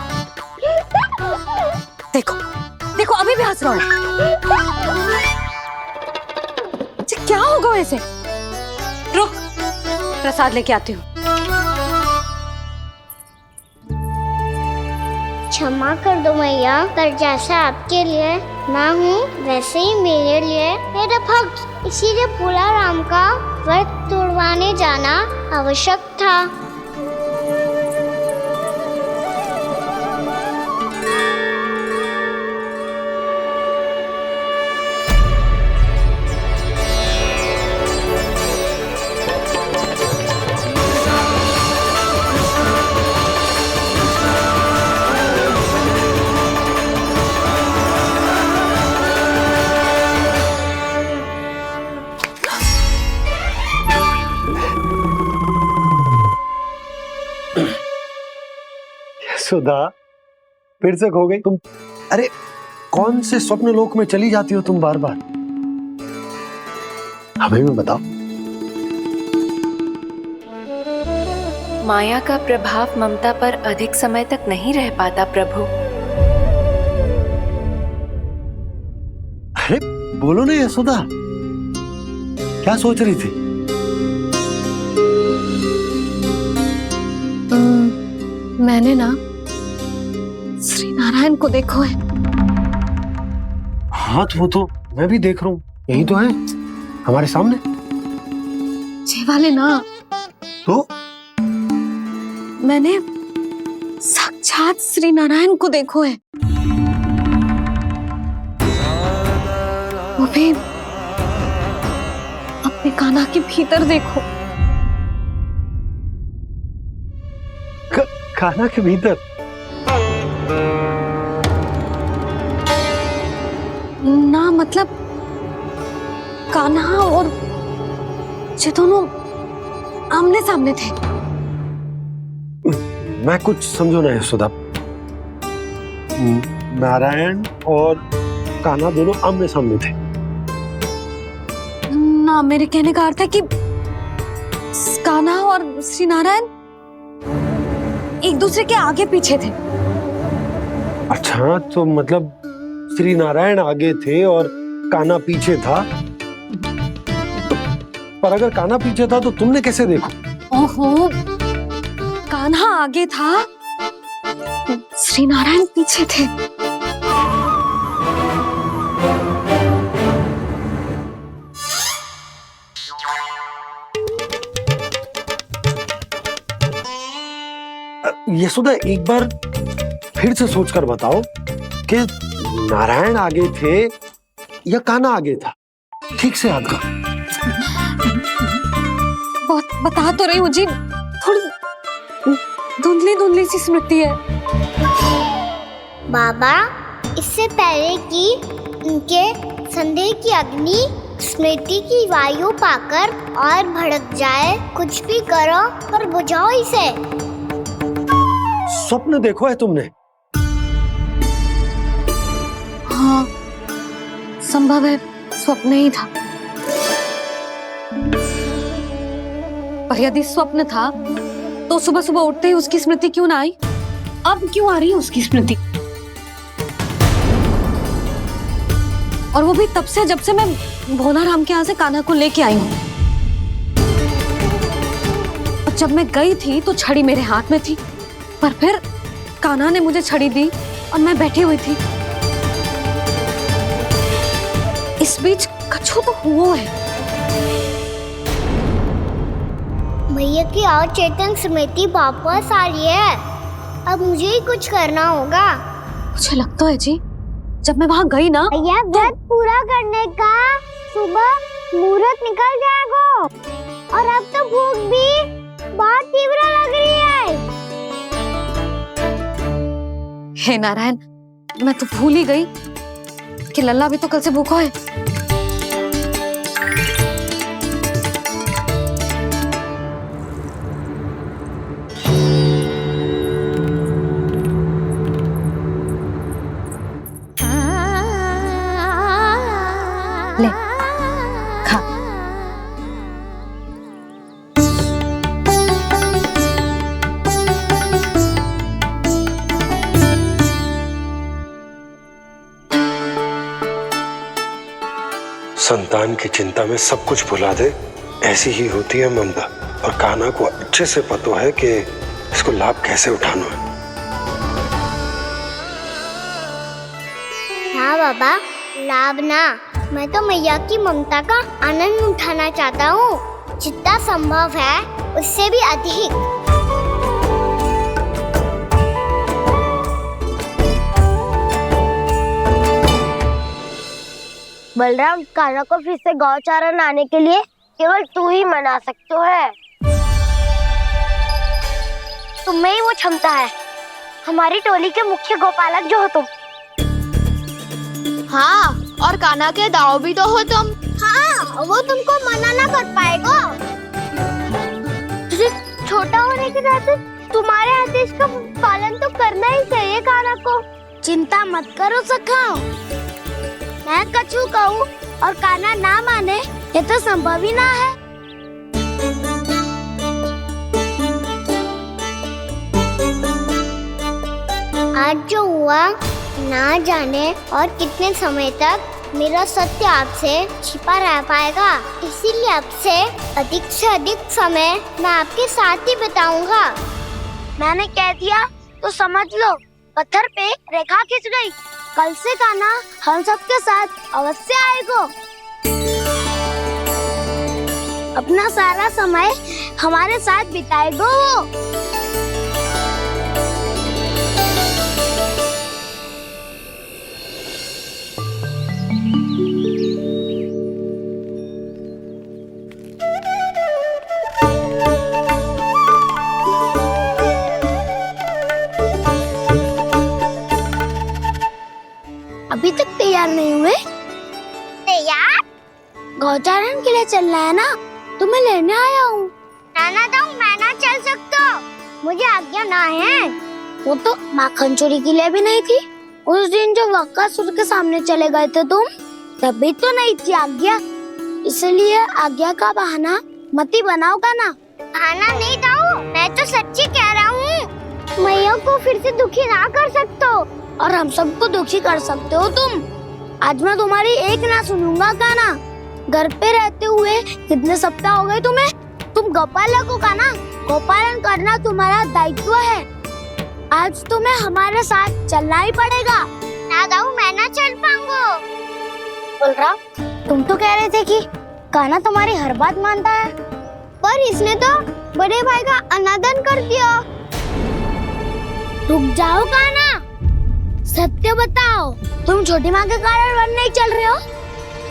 देखो देखो अभी भी हंस रहा हूँ। क्या होगा ऐसे? रुक, प्रसाद लेके आती हूँ। क्षमा कर दो मैया, पर जैसा आपके लिए मैं हूँ वैसे ही मेरे लिए मेरा भक्त, इसीलिए पूरा राम का व्रत तोड़वाने जाना आवश्यक था। सुधा, फिर से खो गई तुम। अरे कौन से स्वप्न लोक में चली जाती हो तुम बार बार? हमें भी बताओ। माया का प्रभाव ममता पर अधिक समय तक नहीं रह पाता प्रभु। अरे बोलो ना यशोदा, क्या सोच रही थी? मैंने ना श्री नारायण को देखो है। हाँ तो वो तो मैं भी देख रहा हूँ, यही तो है हमारे सामने। ये वाले ना तो मैंने साक्षात श्री नारायण को देखो है, वो भी अपने कान्हा के भीतर देखो। कान्हा के भीतर? ना मतलब कान्हा और ये दोनों आमने सामने थे। मैं कुछ समझो ना यशोदा। नारायण और कान्हा दोनों आमने सामने थे? ना, मेरे कहने का अर्थ है कि कान्हा और श्री नारायण एक दूसरे के आगे पीछे थे। अच्छा, तो मतलब श्री नारायण आगे थे और कान्हा पीछे था। पर अगर कान्हा पीछे था तो तुमने कैसे देखा? ओहो, कान्हा आगे था, श्री नारायण पीछे थे। यशोदा, एक बार फिर से सोचकर बताओ कि नारायण आगे थे या कान्हा आगे था? ठीक से याद कर। बहुत बता तो रही हूँ जी, थोड़ी धुंधली धुंधली सी स्मृति है। बाबा, इससे पहले कि उनके संदेह की अग्नि स्मृति की वायु पाकर और भड़क जाए, कुछ भी करो पर बुझाओ इसे। स्वप्न देखो है तुमने? हाँ, संभव है स्वप्न ही था। पर यदि स्वप्न था तो सुबह सुबह उठते ही उसकी स्मृति क्यों ना आई? अब क्यों आ रही है उसकी स्मृति? और वो भी तब से जब से मैं भोलाराम के यहाँ से कान्हा को लेके आई हूँ। और जब मैं गई थी तो छड़ी मेरे हाथ में थी, पर फिर कान्हा ने मुझे छड़ी दी और मैं बैठी हुई थी। इस बीच कछु तो हुआ है। भैया की अचेतन स्मृति वापस आ रही है। अब मुझे ही कुछ करना होगा। मुझे लगता है जी, जब मैं वहाँ गई ना, भैया व्रत पूरा करने का सुबह मुहूर्त निकल जाएगा और अब तो भूख भी बहुत तीव्र लग रही है। हे नारायण, मैं तो भूल ही गई कि लल्ला भी तो कल से भूखा है। ले खा। संतान की चिंता में सब कुछ भुला दे, ऐसी ही होती है ममता। और कान्हा को अच्छे से पता है कि इसको लाभ कैसे उठाना है। हाँ बाबा, लाभ ना, मैं तो मैया की ममता का आनंद उठाना चाहता हूँ, जितना संभव है उससे भी अधिक। बलराम, कान्हा को फिर से गौचारा लाने के लिए केवल तू ही मना सकते है। तुम्हें ही वो क्षमता है, हमारी टोली के मुख्य गोपालक जो हो तुम। हाँ, और कान्हा के दाव भी तो हो तुम। हाँ, वो तुमको मना ना कर पाएगा। तुझे छोटा होने के नाते तुम्हारे आदेश का पालन तो करना ही चाहिए कान्हा को। चिंता मत करो सखा, मैं कछु कहूँ और कान्हा ना माने, ये तो संभव ही ना है। आज जो हुआ ना जाने और कितने समय तक मेरा सत्य आपसे छिपा रह पाएगा, इसीलिए आपसे अधिक से अधिक समय मैं आपके साथ ही बिताऊंगा। मैंने कह दिया तो समझ लो, पत्थर पे रेखा खींच गई। कल से कान्हा हम सबके साथ अवश्य आएगा। अपना सारा समय हमारे साथ बिताएगा वो। अभी तक तैयार नहीं हुए? तैयार? गौचारण के लिए चलना है ना, तुम्हें लेने आया हूँ। नाना दाऊ, मैं ना चल सकता, मुझे आज्ञा ना है। वो तो माखन चोरी के लिए भी नहीं थी। उस दिन जो वक्कासुर के सामने चले गए थे तुम, तभी तो नहीं थी आज्ञा। इसलिए आज्ञा का बहाना मत ही बनाओगा ना। बहाना नहीं दाऊ, मैं तो सच्ची कह रहा हूँ। मैया को फिर से दुखी ना कर सकते हो और हम सबको दुखी कर सकते हो तुम। आज मैं तुम्हारी एक ना सुनूंगा कान्हा। घर पे रहते हुए कितने सप्ताह हो गए तुम्हें? तुम गोपालक हो कान्हा, गोपालन करना तुम्हारा दायित्व है। आज तुम्हें हमारे साथ चलना ही पड़ेगा। ना दाऊ, मैं ना चल पाऊंगा। बलराम, तुम तो कह रहे थे कि कान्हा तुम्हारी हर बात मानता है, पर इसने तो बड़े भाई का अनादर कर दिया। रुक जाओ कान्हा, सत्य बताओ, तुम छोटी माँ के कारण वन नहीं चल रहे हो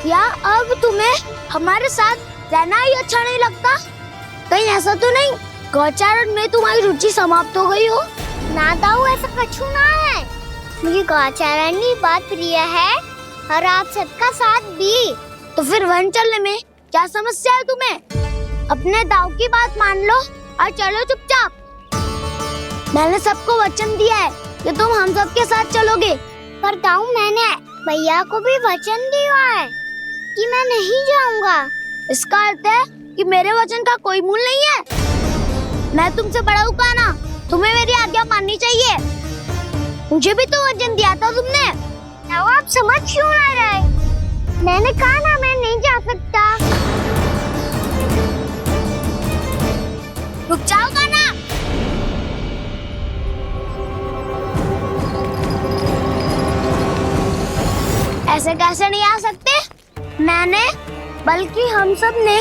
या अब तुम्हें हमारे साथ रहना ही अच्छा नहीं लगता? कहीं ऐसा तो नहीं गौचारण में तुम्हारी रुचि समाप्त हो गई हो? ना दाऊ, ऐसा कछु ना है। मुझे गौचारण की बात प्रिय है और आप सबका साथ भी। तो फिर वन चलने में क्या समस्या है तुम्हें? अपने दाऊ की बात मान लो और चलो चुपचाप। मैंने सबको वचन दिया है कि तुम हम सबके साथ चलोगे। पर दाऊ, मैंने भैया को भी वचन दिया है कि मैं नहीं जाऊंगा। इसका अर्थ है कि मेरे वचन का कोई मूल नहीं है? मैं तुमसे बड़ा हूँ कान्हा, तुम्हें मेरी आज्ञा माननी चाहिए। मुझे भी तो वचन दिया था तुमने। अब आप समझ क्यों आ रहे? मैंने कहा ना मैं नहीं जा सकता। रुक जाओ कान्हा। ऐसे कैसे नहीं आ सकते? मैंने बल्कि हम सब ने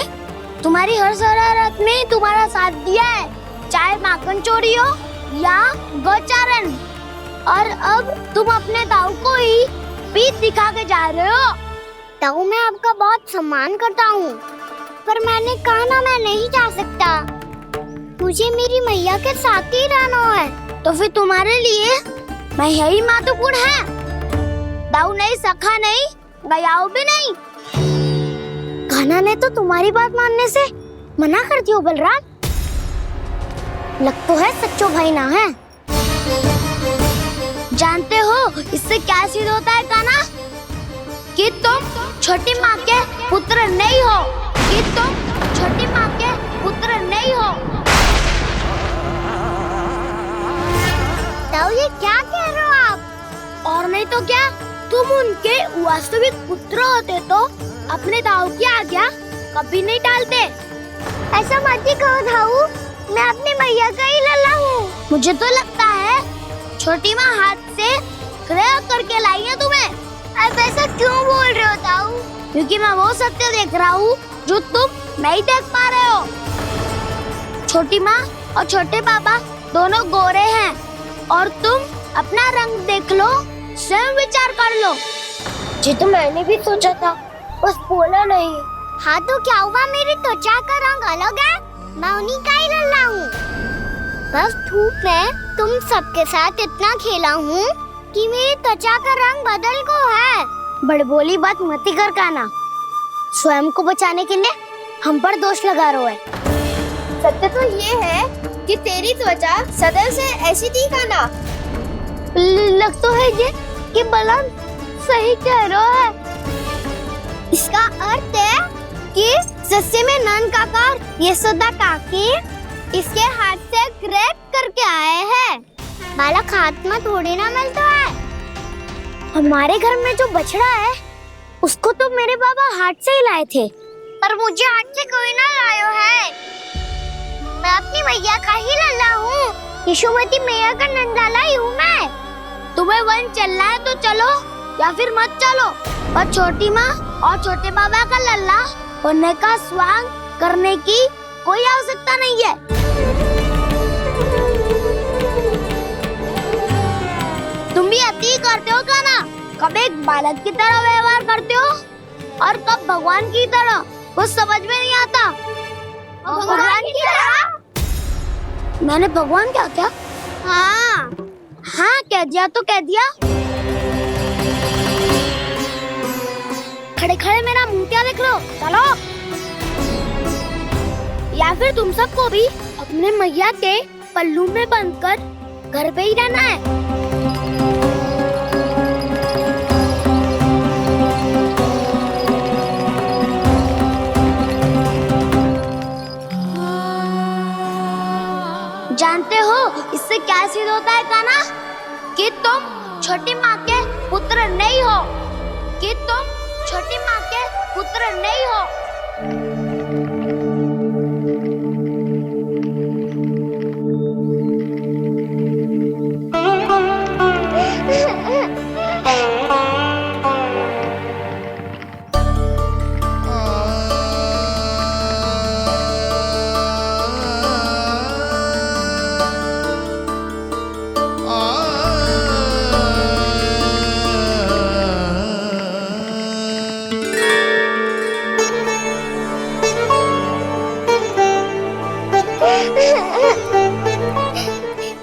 तुम्हारी हर शरारत में तुम्हारा साथ दिया है, चाहे माखन चोरी हो या गौचारण। और अब तुम अपने दाऊ को ही पीठ दिखा के जा रहे हो। दाऊ मैं आपका बहुत सम्मान करता हूँ, पर मैंने कहा ना मैं नहीं जा सकता। मुझे मेरी मैया के साथ ही रहना है, तो फिर तुम्हारे लिए मैया ही महत्वपूर्ण है। दाऊ नहीं, सखा नहीं, गयाऊ भी नहीं। कान्हा ने तो तुम्हारी बात मानने से मना कर दिया बलराम। लग तो है सच्चो भाई ना है। जानते हो इससे क्या सिद्ध होता है कान्हा? कि तुम छोटी माँ के पुत्र नहीं हो, कि तुम छोटी माँ के पुत्र नहीं हो। तो ये क्या कह रहे हो आप? और नहीं तो क्या, तुम उनके वास्तविक पुत्र होते तो अपने दाऊ की आज्ञा कभी नहीं टालते। ऐसा मत ही कहो दाऊ, मैं अपनी मैया का ही लल्ला हूँ। मुझे तो लगता है छोटी माँ हाथ से ग्रह करके लाई है तुम्हें। अब ऐसा क्यों बोल रहे हो दाऊ? क्योंकि मैं वो सत्य देख रहा हूँ जो तुम नहीं देख पा रहे हो। छोटी माँ और छोटे पापा दोनों गोरे हैं, और तुम अपना रंग देख लो, स्वयं विचार कर लो। जी तो मैंने भी सोचा था, बस बोला नहीं। हाँ तो क्या हुआ, मेरी त्वचा का रंग अलग है, मैं उन्हीं का ही लल्ला हूँ। बस धूप में तुम सबके साथ इतना खेला हूँ कि मेरी त्वचा का रंग बदल को है। बड़बोली बात मत ही कर कान्हा, स्वयं को बचाने के लिए हम पर दोष लगा रहे है। सत्य तो ये है कि तेरी त्वचा सदैव से ऐसी थी कान्हा। लग तो है ये कि बलराम सही कह रहा है। इसका अर्थ है कि सस्ते में नन काका यशोदा काकी इसके हाथ से ग्रेप करके आए हैं। बालक हाथ में थोड़ी ना मिलता है। हमारे घर में जो बछड़ा है उसको तो मेरे बाबा हाथ से ही लाए थे, पर मुझे हाथ से कोई ना लायो है। मैं अपनी मैया का ही लल्ला हूँ, यशोमती मैया का नंदाला ही हूँ मैं। तुम्हें वन चलना है तो चलो या फिर मत चलो, पर छोटी माँ और छोटे बाबा का लल्ला होने का स्वांग करने की कोई आवश्यकता नहीं है। तुम भी अति करते हो कान्हा, कब एक बालक की तरह व्यवहार करते हो और कब भगवान की तरह, कुछ समझ में नहीं आता। भगवान की तरह? मैंने भगवान क्या क्या? हाँ हाँ कह दिया तो कह दिया। खड़े खड़े मेरा मुंह क्या देख लो, चलो। या फिर तुम सबको भी अपने मैया के पल्लू में बंधकर घर पे ही रहना है। जानते हो इससे क्या सिद्ध होता है कान्हा? कि तुम छोटी माँ के पुत्र नहीं हो, कि तुम छोटी माँ के पुत्र नहीं हो।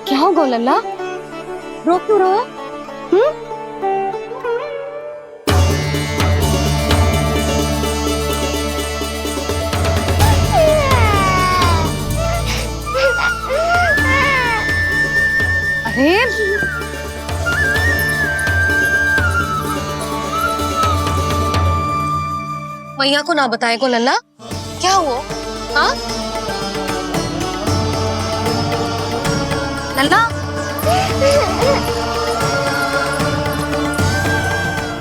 क्या हो गो लल्ला, रो क्यों रहे हो? अरे मैया को ना बताए को लल्ला, क्या हुआ? हाँ? लल्ला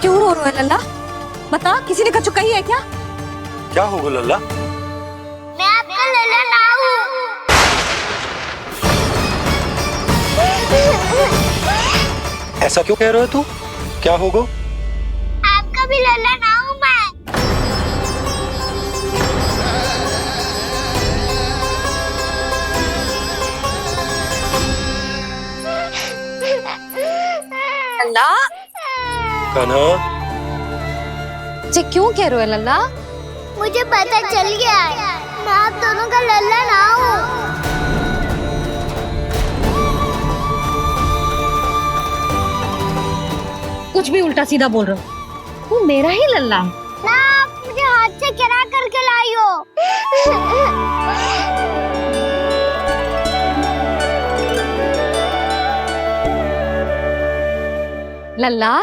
क्यों रो रहा है लल्ला? बता, किसी ने कछु कही है क्या? क्या होगा लल्ला? मैं आपका लल्ला ना हूँ। ऐसा क्यों कह रहे हो तू? क्या होगा? आपका भी लल्ला ना हूँ मैं। लल्ला कान्हा, जी क्यों कह रहे हो लल्ला? मुझे पता चल गया है, मैं आप दोनों का लल्ला ना हूँ। कुछ भी उल्टा सीधा बोल रहे हो। वो मेरा ही लल्ला है। ना, आप मुझे हाथ से गिरा करके लाई हो। लल्ला,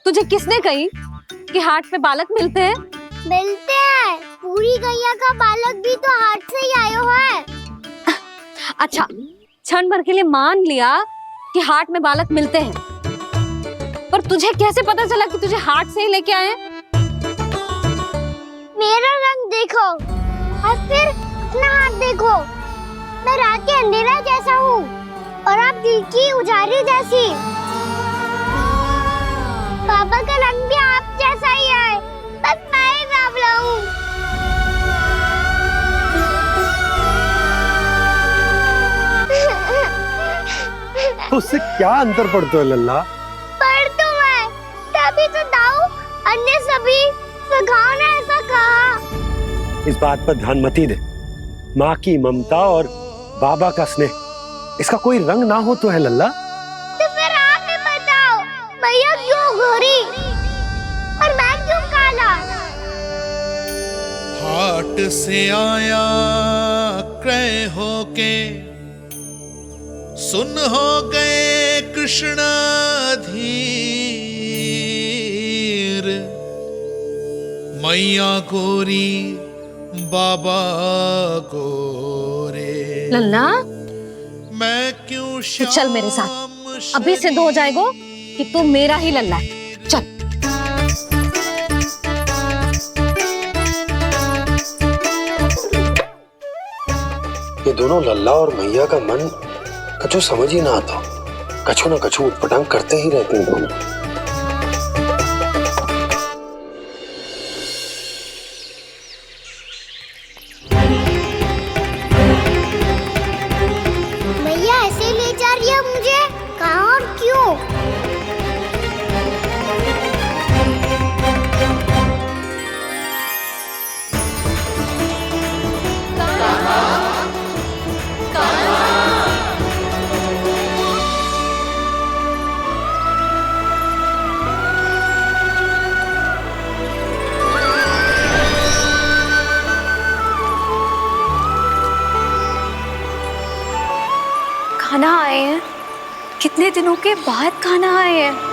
तुझे किसने कही कि हाट में बालक मिलते हैं? मिलते हैं। पूरी गैया का बालक भी तो हाट से ही आयो है। अच्छा, क्षण भर के लिए मान लिया कि हाट में बालक मिलते हैं, पर तुझे कैसे पता चला कि तुझे हाट से ही लेके आए? मेरा रंग देखो और फिर अपना हाथ देखो। मैं रात के अंधेरा जैसा हूँ और आप दिल की उजारी जैसी। पापा का रंग भी आप जैसा ही है, बस मैं ही बावला हूँ। उससे क्या अंतर पड़ता है लल्ला? पर तो मैं तभी तो दाऊ अन्य सभी सखाओ ने ऐसा कहा। इस बात पर ध्यान मत ही दे। माँ की ममता और बाबा का स्नेह, इसका कोई रंग ना हो तो है लल्ला। तो फिर आप ही बताओ, भैया क्यों गोरी और मैं क्यों काला? हाट से आया क्रय होके, सुन हो गए कृष्णाधीर। मैया गोरी बाबा गोरे। लल्ला, मैं क्यों तू चल मेरे साथ, अभी सिद्ध हो जाएगा कि तू मेरा ही लल्ला है। चल। ये दोनों लल्ला और मैया का मन कछु समझ ही ना आता। कछु ना कछु उटपटांग करते ही रहते हैं दोनों। भैया ऐसे ले जा रही है मुझे, कहाँ और क्यों? खाना आए हैं, कितने दिनों के बाद खाना आए हैं।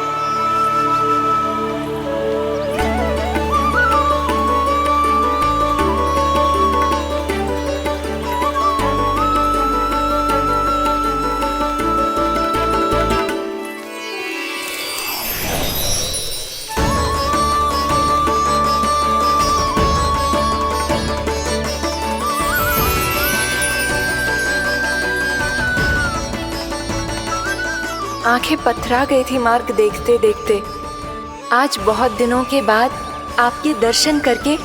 आंखें पथरा गई थी मार्ग देखते देखते। आज बहुत दिनों के बाद आपके दर्शन करके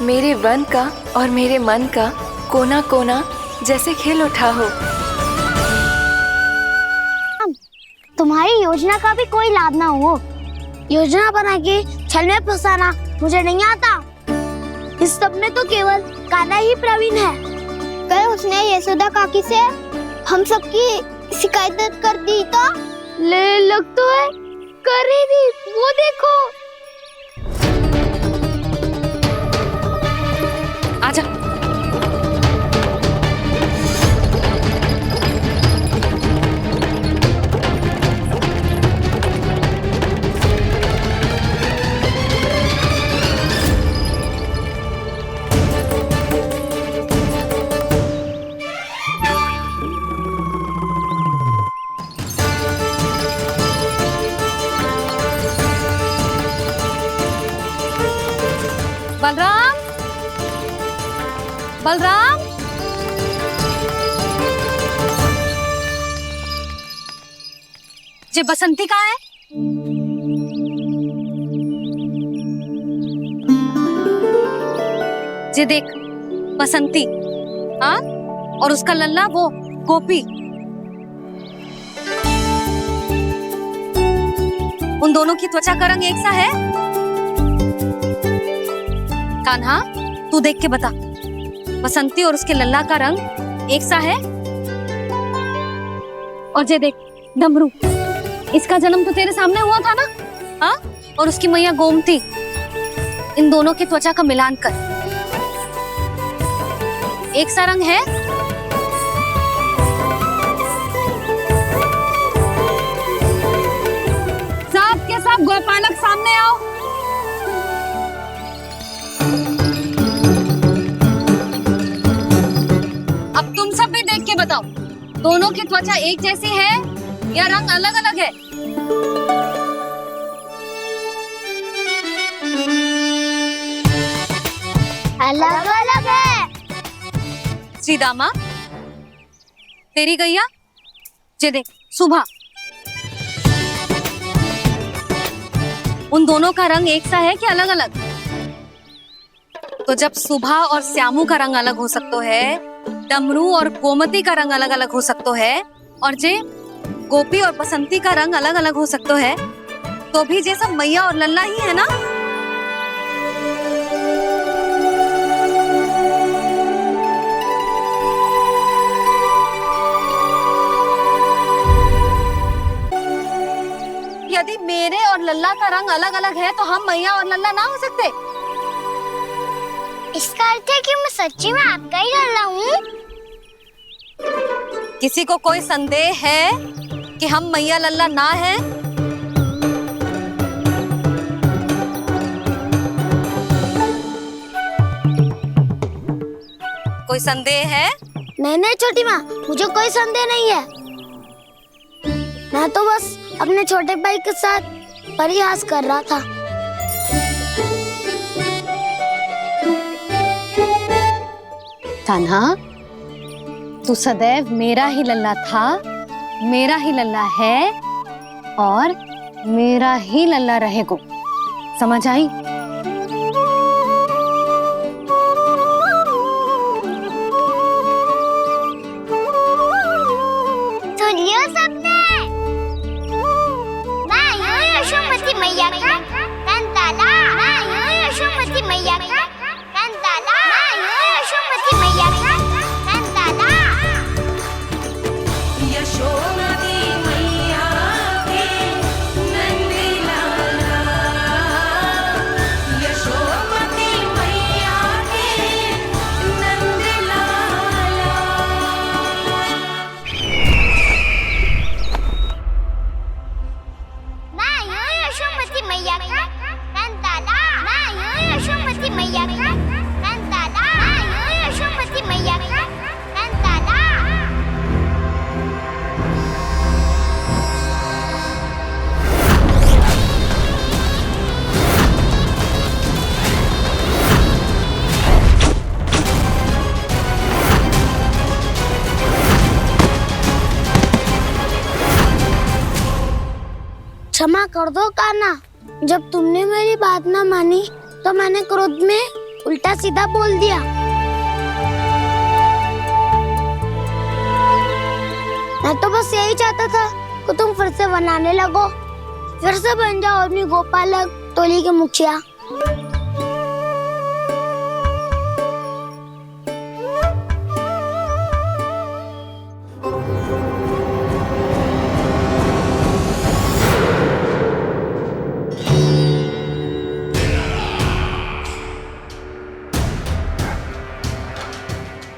मेरे वन का और मेरे मन का कोना कोना जैसे खिल उठा हो। तुम्हारी योजना का भी कोई लाभ ना हो। योजना बना के छल में फंसाना मुझे नहीं आता। इस सब में तो केवल कान्हा ही प्रवीण है। कल उसने यशोदा काकी से हम सबकी शिकायत कर दी तो लग तो है कर ही दी। वो देखो। आजा। जे बसंती कहाँ है? जे देख बसंती, हाँ, और उसका लल्ला वो गोपी, उन दोनों की त्वचा का रंग एक सा है? कान्हा, तू देख के बता, बसंती और उसके लल्ला का रंग एक सा है? और जे देख डमरू, इसका जन्म तो तेरे सामने हुआ था ना, हाँ? और उसकी मैया गोमती, इन दोनों की त्वचा का मिलान कर एक सा रंग है? सब के सब गोपालक सामने आओ। अब तुम सब भी देख के बताओ, दोनों की त्वचा एक जैसी है या रंग अलग अलग है? अलग अलग है। श्रीदामा, तेरी गैया, जे देख सुबह, उन दोनों का रंग एक सा है कि अलग अलग? तो जब सुबह और श्यामू का रंग अलग हो सकता है, डमरू और गोमती का रंग अलग अलग हो सकता है, और जे गोपी और बसंती का रंग अलग अलग हो सकता है, तो भी जे सब मैया और लल्ला ही है ना? यदि मेरे और लल्ला का रंग अलग अलग है तो हम मैया और लल्ला ना हो सकते? इसका अर्थ है कि मैं सच्ची में आपका ही लल्ला हूँ? किसी को कोई संदेह है कि हम मैया लल्ला ना है? कोई संदेह है? नहीं छोटी माँ, मुझे कोई संदेह नहीं है। मैं तो बस अपने छोटे भाई के साथ परिहास कर रहा था। कान्हा, तू सदैव मेरा ही लल्ला था, मेरा ही लल्ला है और मेरा ही लल्ला रहेगा, समझ आई? सुन लियो सबने, मैं हूँ यशोमती मैया का कंताला, मैं हूँ यशोमती मैया का कंताला, मैं हूँ यशोमती मैया का कंताला। यशोमती मैया के नंदी लाला, यशोमती मैया के नंदी लाला। मैं हूँ यशोमती मैया का कंताला, मैं हूँ यशोमती मैया का कंताला, मैं हूँ यशोमती मैया का कंताला। क्षमा कर दो कान्हा, जब तुमने मेरी बात ना मानी तो मैंने क्रोध में उल्टा सीधा बोल दिया। मैं तो बस यही चाहता था कि तुम फिर से बनाने लगो, फिर से बन जाओ अपनी गोपालक टोली के मुखिया।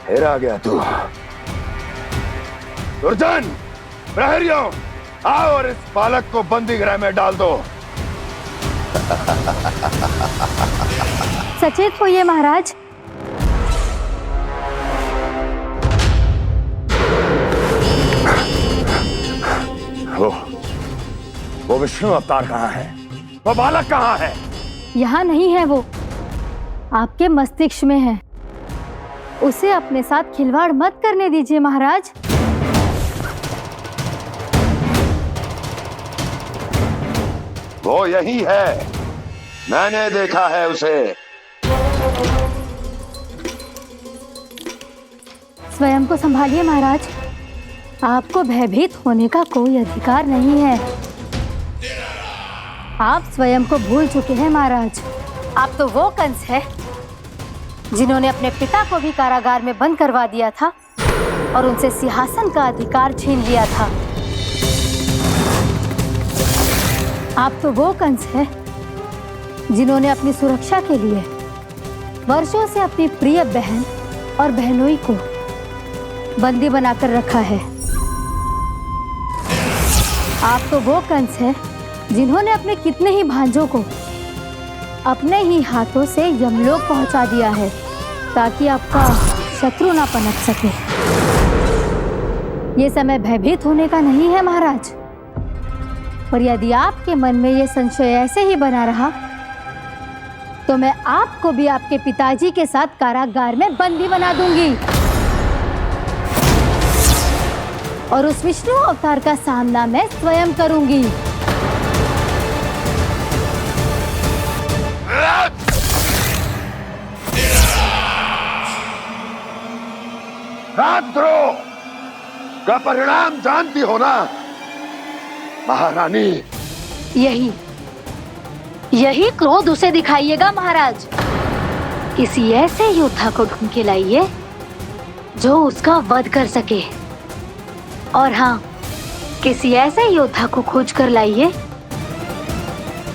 फिर आ गया तू। दुर्जन, प्रहरियों, आओ और इस बालक को बंदी गृह में डाल दो। सचेत होइए महाराज। वो विष्णु अवतार कहाँ है? वो बालक कहाँ है? यहाँ नहीं है वो, आपके मस्तिष्क में है। उसे अपने साथ खिलवाड़ मत करने दीजिए महाराज। वो यही है, मैंने देखा है उसे। स्वयं को संभालिए महाराज, आपको भयभीत होने का कोई अधिकार नहीं है। आप स्वयं को भूल चुके हैं महाराज। आप तो वो कंस है जिन्होंने अपने पिता को भी कारागार में बंद करवा दिया था और उनसे सिंहासन का अधिकार छीन लिया था। आप तो वो कंस है जिन्होंने अपनी सुरक्षा के लिए वर्षों से अपनी प्रिय बहन और बहनोई को बंदी बनाकर रखा है। आप तो वो कंस है जिन्होंने अपने कितने ही भांजों को अपने ही हाथों से यमलोक पहुंचा दिया है ताकि आपका शत्रु ना पनप सके। ये समय भयभीत होने का नहीं है महाराज, और यदि आपके मन में ये संशय ऐसे ही बना रहा तो मैं आपको भी आपके पिताजी के साथ कारागार में बंदी बना दूंगी और उस विष्णु अवतार का सामना मैं स्वयं करूंगी। राजद्रोह का परिणाम जानती हो ना महारानी? यही क्रोध उसे दिखाइएगा महाराज। किसी ऐसे योद्धा को ढूंढ के लाइए जो उसका वध कर सके, और हाँ, किसी ऐसे योद्धा को खोज कर लाइए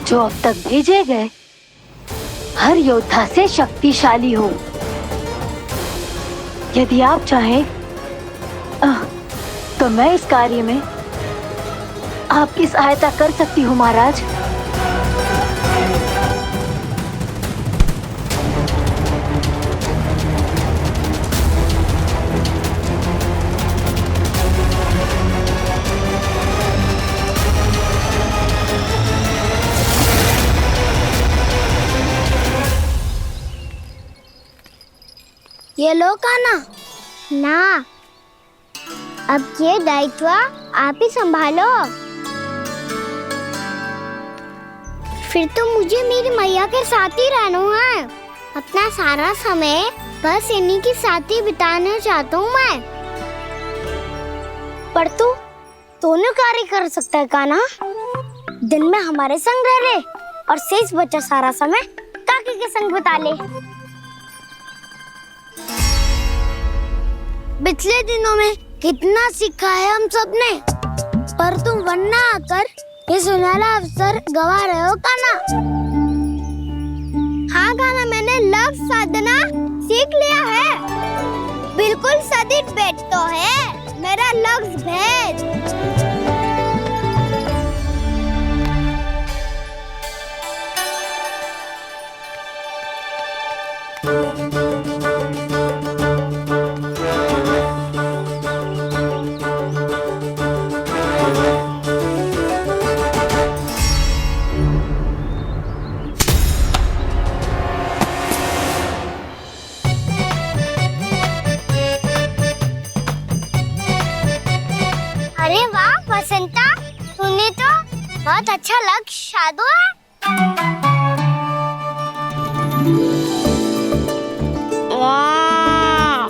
जो अब तक भेजे गए हर योद्धा से शक्तिशाली हो। यदि आप चाहें तो मैं इस कार्य में आपकी सहायता कर सकती हूँ महाराज। ये लो कान्हा। ना, अब ये दायित्व आप ही संभालो। फिर तो मुझे मेरी मैया के साथ ही रहना है। अपना सारा समय बस इन्हीं के साथ ही बिताना चाहता हूँ मैं। पर तू दोनों कार्य कर सकता है कान्हा। दिन में हमारे संग रह ले और शेष बचा सारा समय काकी के संग बिता ले। पिछले दिनों में कितना सीखा है हम सब ने, पर तुम वरना आकर ये सुनहरा अवसर गवा रहे हो कान्हा। हाँ कान्हा, मैंने लक्ष्य साधना सीख लिया है। बिल्कुल सदित भेद तो है मेरा लक्ष्य भेद। अरे वाह बसंता, तूने तो बहुत अच्छा लक्ष्य साधा है। वाह,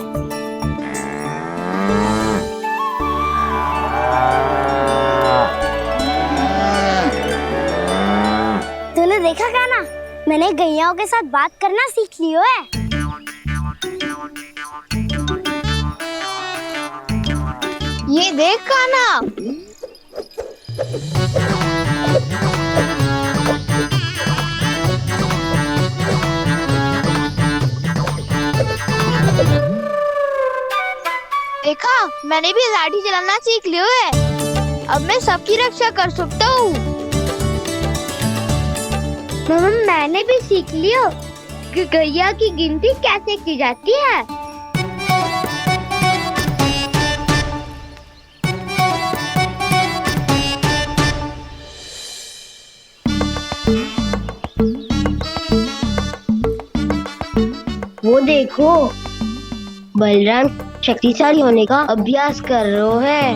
तूने देखा कान्हा, मैंने गैयाओं के साथ बात करना सीख लियो है। ये देख कान्हा, देखा मैंने भी लाठी चलाना सीख लियो है। अब मैं सबकी रक्षा कर सकता हूँ। मैंने भी सीख लियो कि गैया की गिनती कैसे की जाती है। वो देखो, बलराम शक्तिशाली होने का अभ्यास कर रहे हैं।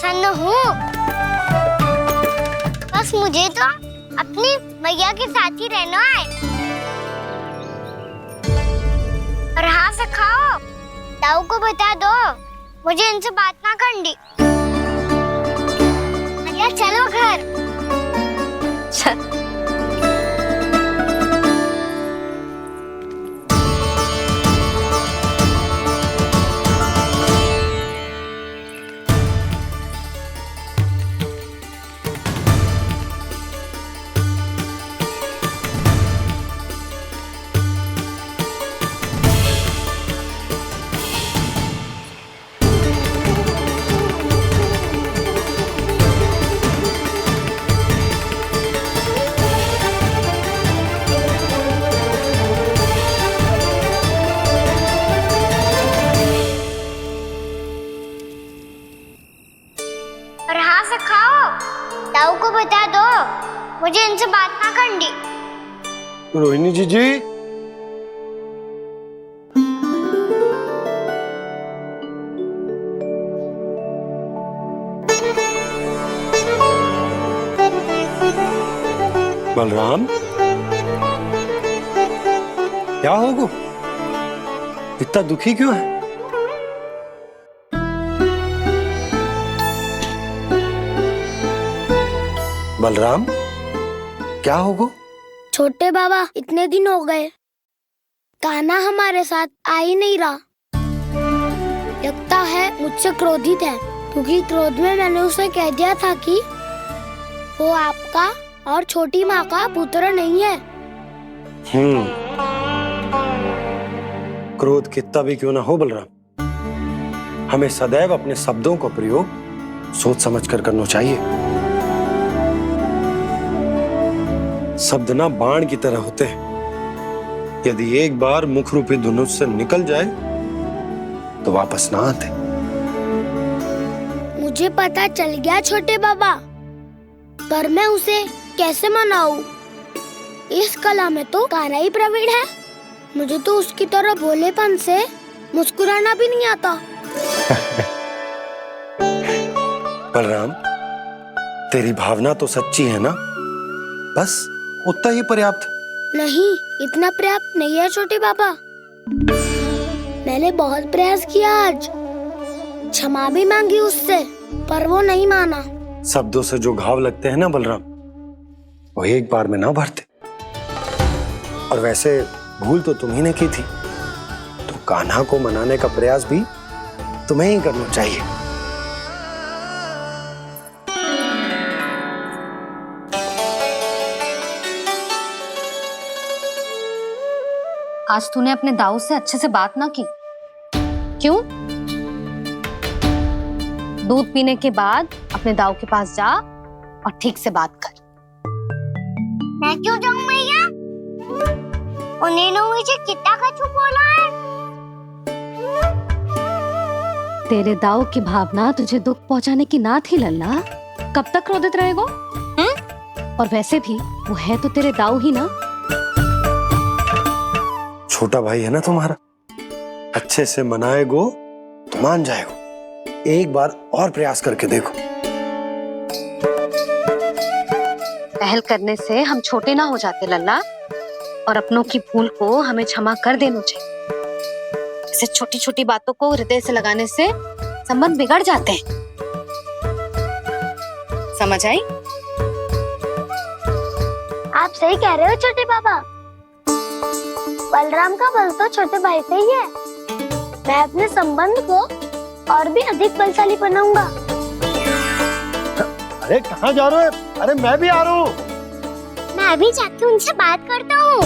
प्रसन्न हूँ। बस मुझे तो अपनी मैया के साथ ही रहना है। और हाँ सखाओ, ताऊ को बता दो मुझे इनसे बात ना करनी। मैया चलो घर। और हाँ सखाओ, ताऊ को बता दो मुझे इनसे बात ना करनी। रोहिणी जी बलराम, क्या होगा? इतना दुखी क्यों है? बलराम, क्या होगा? छोटे बाबा, इतने दिन हो गए कान्हा हमारे साथ आ ही नहीं रहा। लगता है मुझसे क्रोधित है, क्योंकि क्रोध में मैंने उसे कह दिया था कि वो आपका और छोटी माँ का पुत्र नहीं है। क्रोध कितना भी क्यों ना हो बलराम, हमें सदैव अपने शब्दों का प्रयोग सोच समझ कर करना चाहिए। शब्द ना बाण की तरह होते हैं, यदि एक बार मुख रूपी धनुष से निकल जाए तो वापस ना आते। मुझे पता चल गया छोटे बाबा, पर मैं उसे कैसे मनाऊं? इस कला में तो कान्हा ही प्रवीण है। मुझे तो उसकी तरह भोलेपन से मुस्कुराना भी नहीं आता। बलराम, तेरी भावना तो सच्ची है ना, बस उतना ही पर्याप्त। नहीं, इतना पर्याप्त नहीं है छोटे बाबा। मैंने बहुत प्रयास किया आज, क्षमा भी मांगी उससे, पर वो नहीं माना। शब्दों से जो घाव लगते हैं ना बलराम, वो एक बार में ना भरते। और वैसे भूल तो तुम्ही ने की थी, तो कान्हा को मनाने का प्रयास भी तुम्हें ही करना चाहिए। आज तूने अपने दाऊ से अच्छे से बात ना की, क्यों? दूध पीने के बाद अपने दाऊ के पास जा और ठीक से बात कर। मैं क्यों जाऊं मैया? उन्हें मुझे कितना कछु बोला है। तेरे दाऊ की भावना तुझे दुख पहुंचाने की ना थी लल्ला। कब तक क्रोधित रहेगो? और वैसे भी वो है तो तेरे दाऊ ही ना। छोटा भाई है ना तुम्हारा, अच्छे से मनाएगो तो मान जाएगो। एक बार और प्रयास करके देखो। पहल करने से हम छोटे ना हो जाते लल्ला, और अपनों की भूल को हमें क्षमा कर देना चाहिए। ऐसे छोटी छोटी बातों को हृदय से लगाने से संबंध बिगड़ जाते हैं। समझ आई? आप सही कह रहे हो छोटे बाबा। बलराम का बल तो छोटे भाई से ही है। मैं अपने संबंध को और भी अधिक बलशाली बनाऊंगा। अरे कहाँ जा रहे हो? अरे मैं भी आ रहा हूँ। मैं अभी जाके उनसे बात करता हूँ।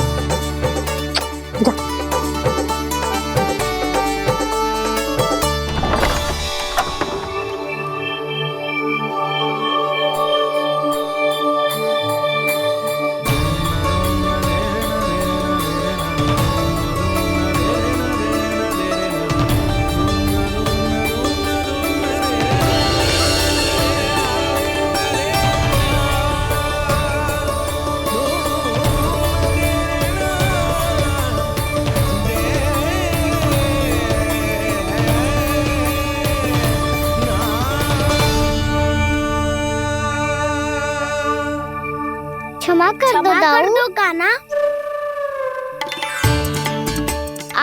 क्षमा कर दो कान्हा।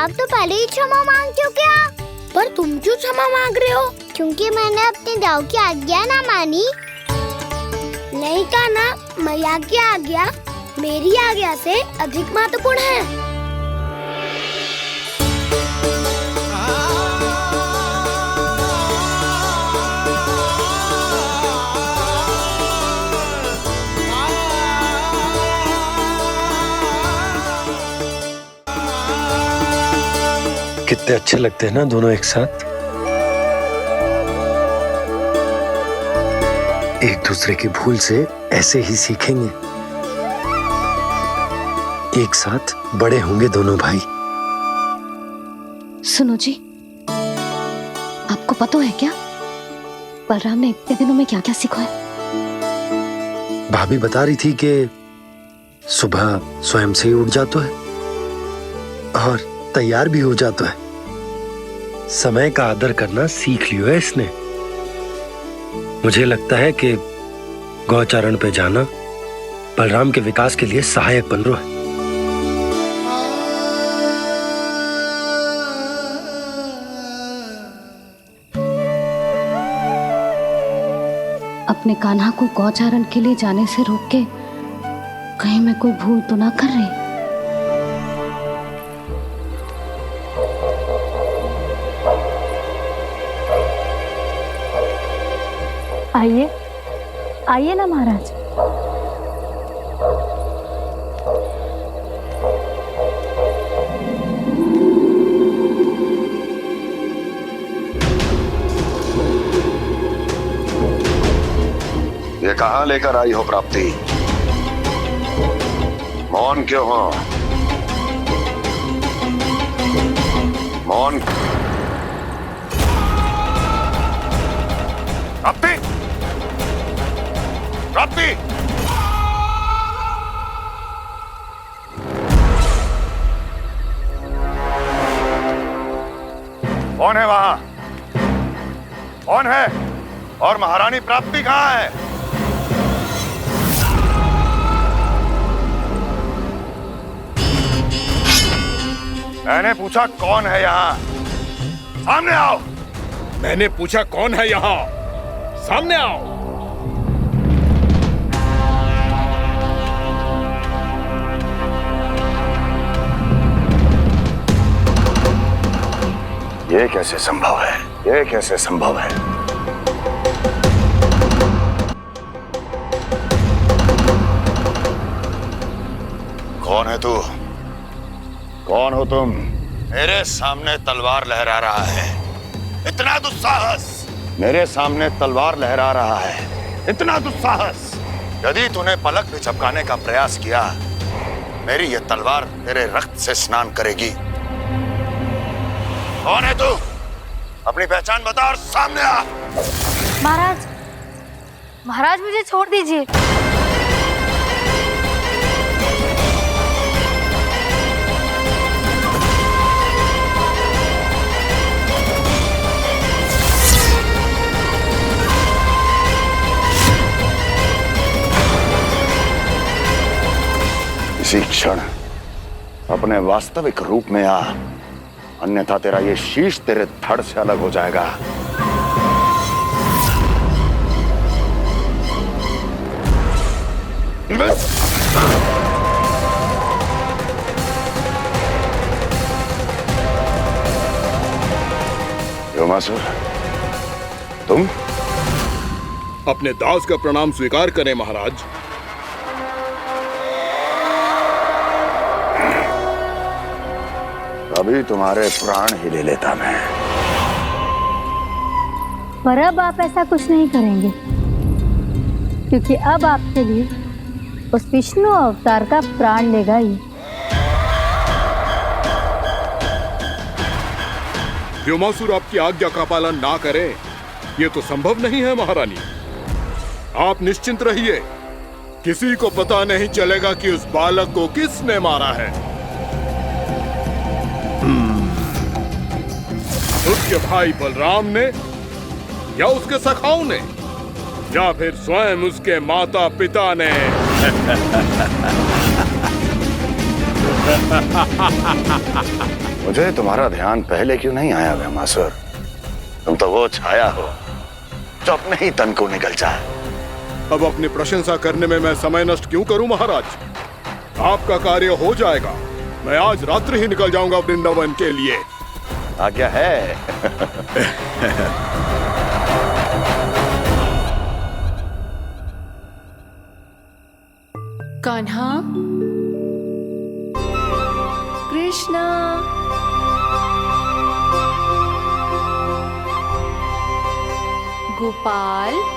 आप तो पहले ही क्षमा मांगते हो क्या? पर तुम क्यों क्षमा मांग रहे हो? क्योंकि मैंने अपने दाऊ की आज्ञा ना मानी। नहीं कान्हा, मैया की आज्ञा मेरी आज्ञा से अधिक महत्वपूर्ण है। कितने अच्छे लगते हैं ना दोनों एक साथ। एक दूसरे की भूल से ऐसे ही सीखेंगे। एक साथ बड़े होंगे दोनों भाई। सुनो जी, आपको पता है क्या बलराम ने इतने दिनों में क्या क्या सीखा है? भाभी बता रही थी कि सुबह स्वयं से ही उठ जाता है और तैयार भी हो जाता है। समय का आदर करना सीख लियो है इसने। मुझे लगता है कि गौचारण पे जाना बलराम के विकास के लिए सहायक बन रहा है। अपने कान्हा को गौचारण के लिए जाने से रोक के कहीं मैं कोई भूल तो ना कर रही? आइए आइए ना महाराज। ये कहाँ लेकर आई हो प्राप्ति? मौन क्यों हो? मौन। प्राप्ति, प्राप्ति, कौन है वहां? कौन है? और महारानी प्राप्ति कहाँ है? मैंने पूछा कौन है यहाँ? सामने आओ। मैंने पूछा कौन है यहाँ? सामने आओ। ये कैसे संभव है? ये कैसे संभव है? कौन है तू? कौन हो तुम? मेरे सामने तलवार लहरा रहा है। इतना दुस्साहस! मेरे सामने तलवार लहरा रहा है। इतना दुस्साहस! यदि तूने पलक भी झपकाने का प्रयास किया, मेरी ये तलवार तेरे रक्त से स्नान करेगी। कौन है तू? अपनी पहचान बता और सामने आ। महाराज, महाराज मुझे छोड़ दीजिए। इसी क्षण अपने वास्तविक रूप में आ, अन्यथा तेरा ये शीश तेरे धड़ से अलग हो जाएगा। योमासुर, तुम? अपने दास का प्रणाम स्वीकार करें महाराज। अभी तुम्हारे प्राण ही ले लेता मैं। पर अब आप ऐसा कुछ नहीं करेंगे, क्योंकि अब आपके लिए उस विष्णु अवतार का प्राण लेगा ही। व्योमासुर आपकी आज्ञा का पालन ना करें, ये तो संभव नहीं है महारानी। आप निश्चिंत रहिए, किसी को पता नहीं चलेगा कि उस बालक को किसने मारा है। उसके भाई बलराम ने, या उसके सखाओं ने, या फिर स्वयं उसके माता पिता ने। मुझे तुम्हारा ध्यान पहले क्यों नहीं आया ब्रह्मासुर? तुम तो वो छाया हो जो अपने ही तन को निगल जाए। अब अपनी प्रशंसा करने में मैं समय नष्ट क्यों करूं महाराज? आपका कार्य हो जाएगा। मैं आज रात्रि ही निकल जाऊंगा वृंदावन के लिए। आज्ञा है। कान्हा, कृष्णा, गोपाल।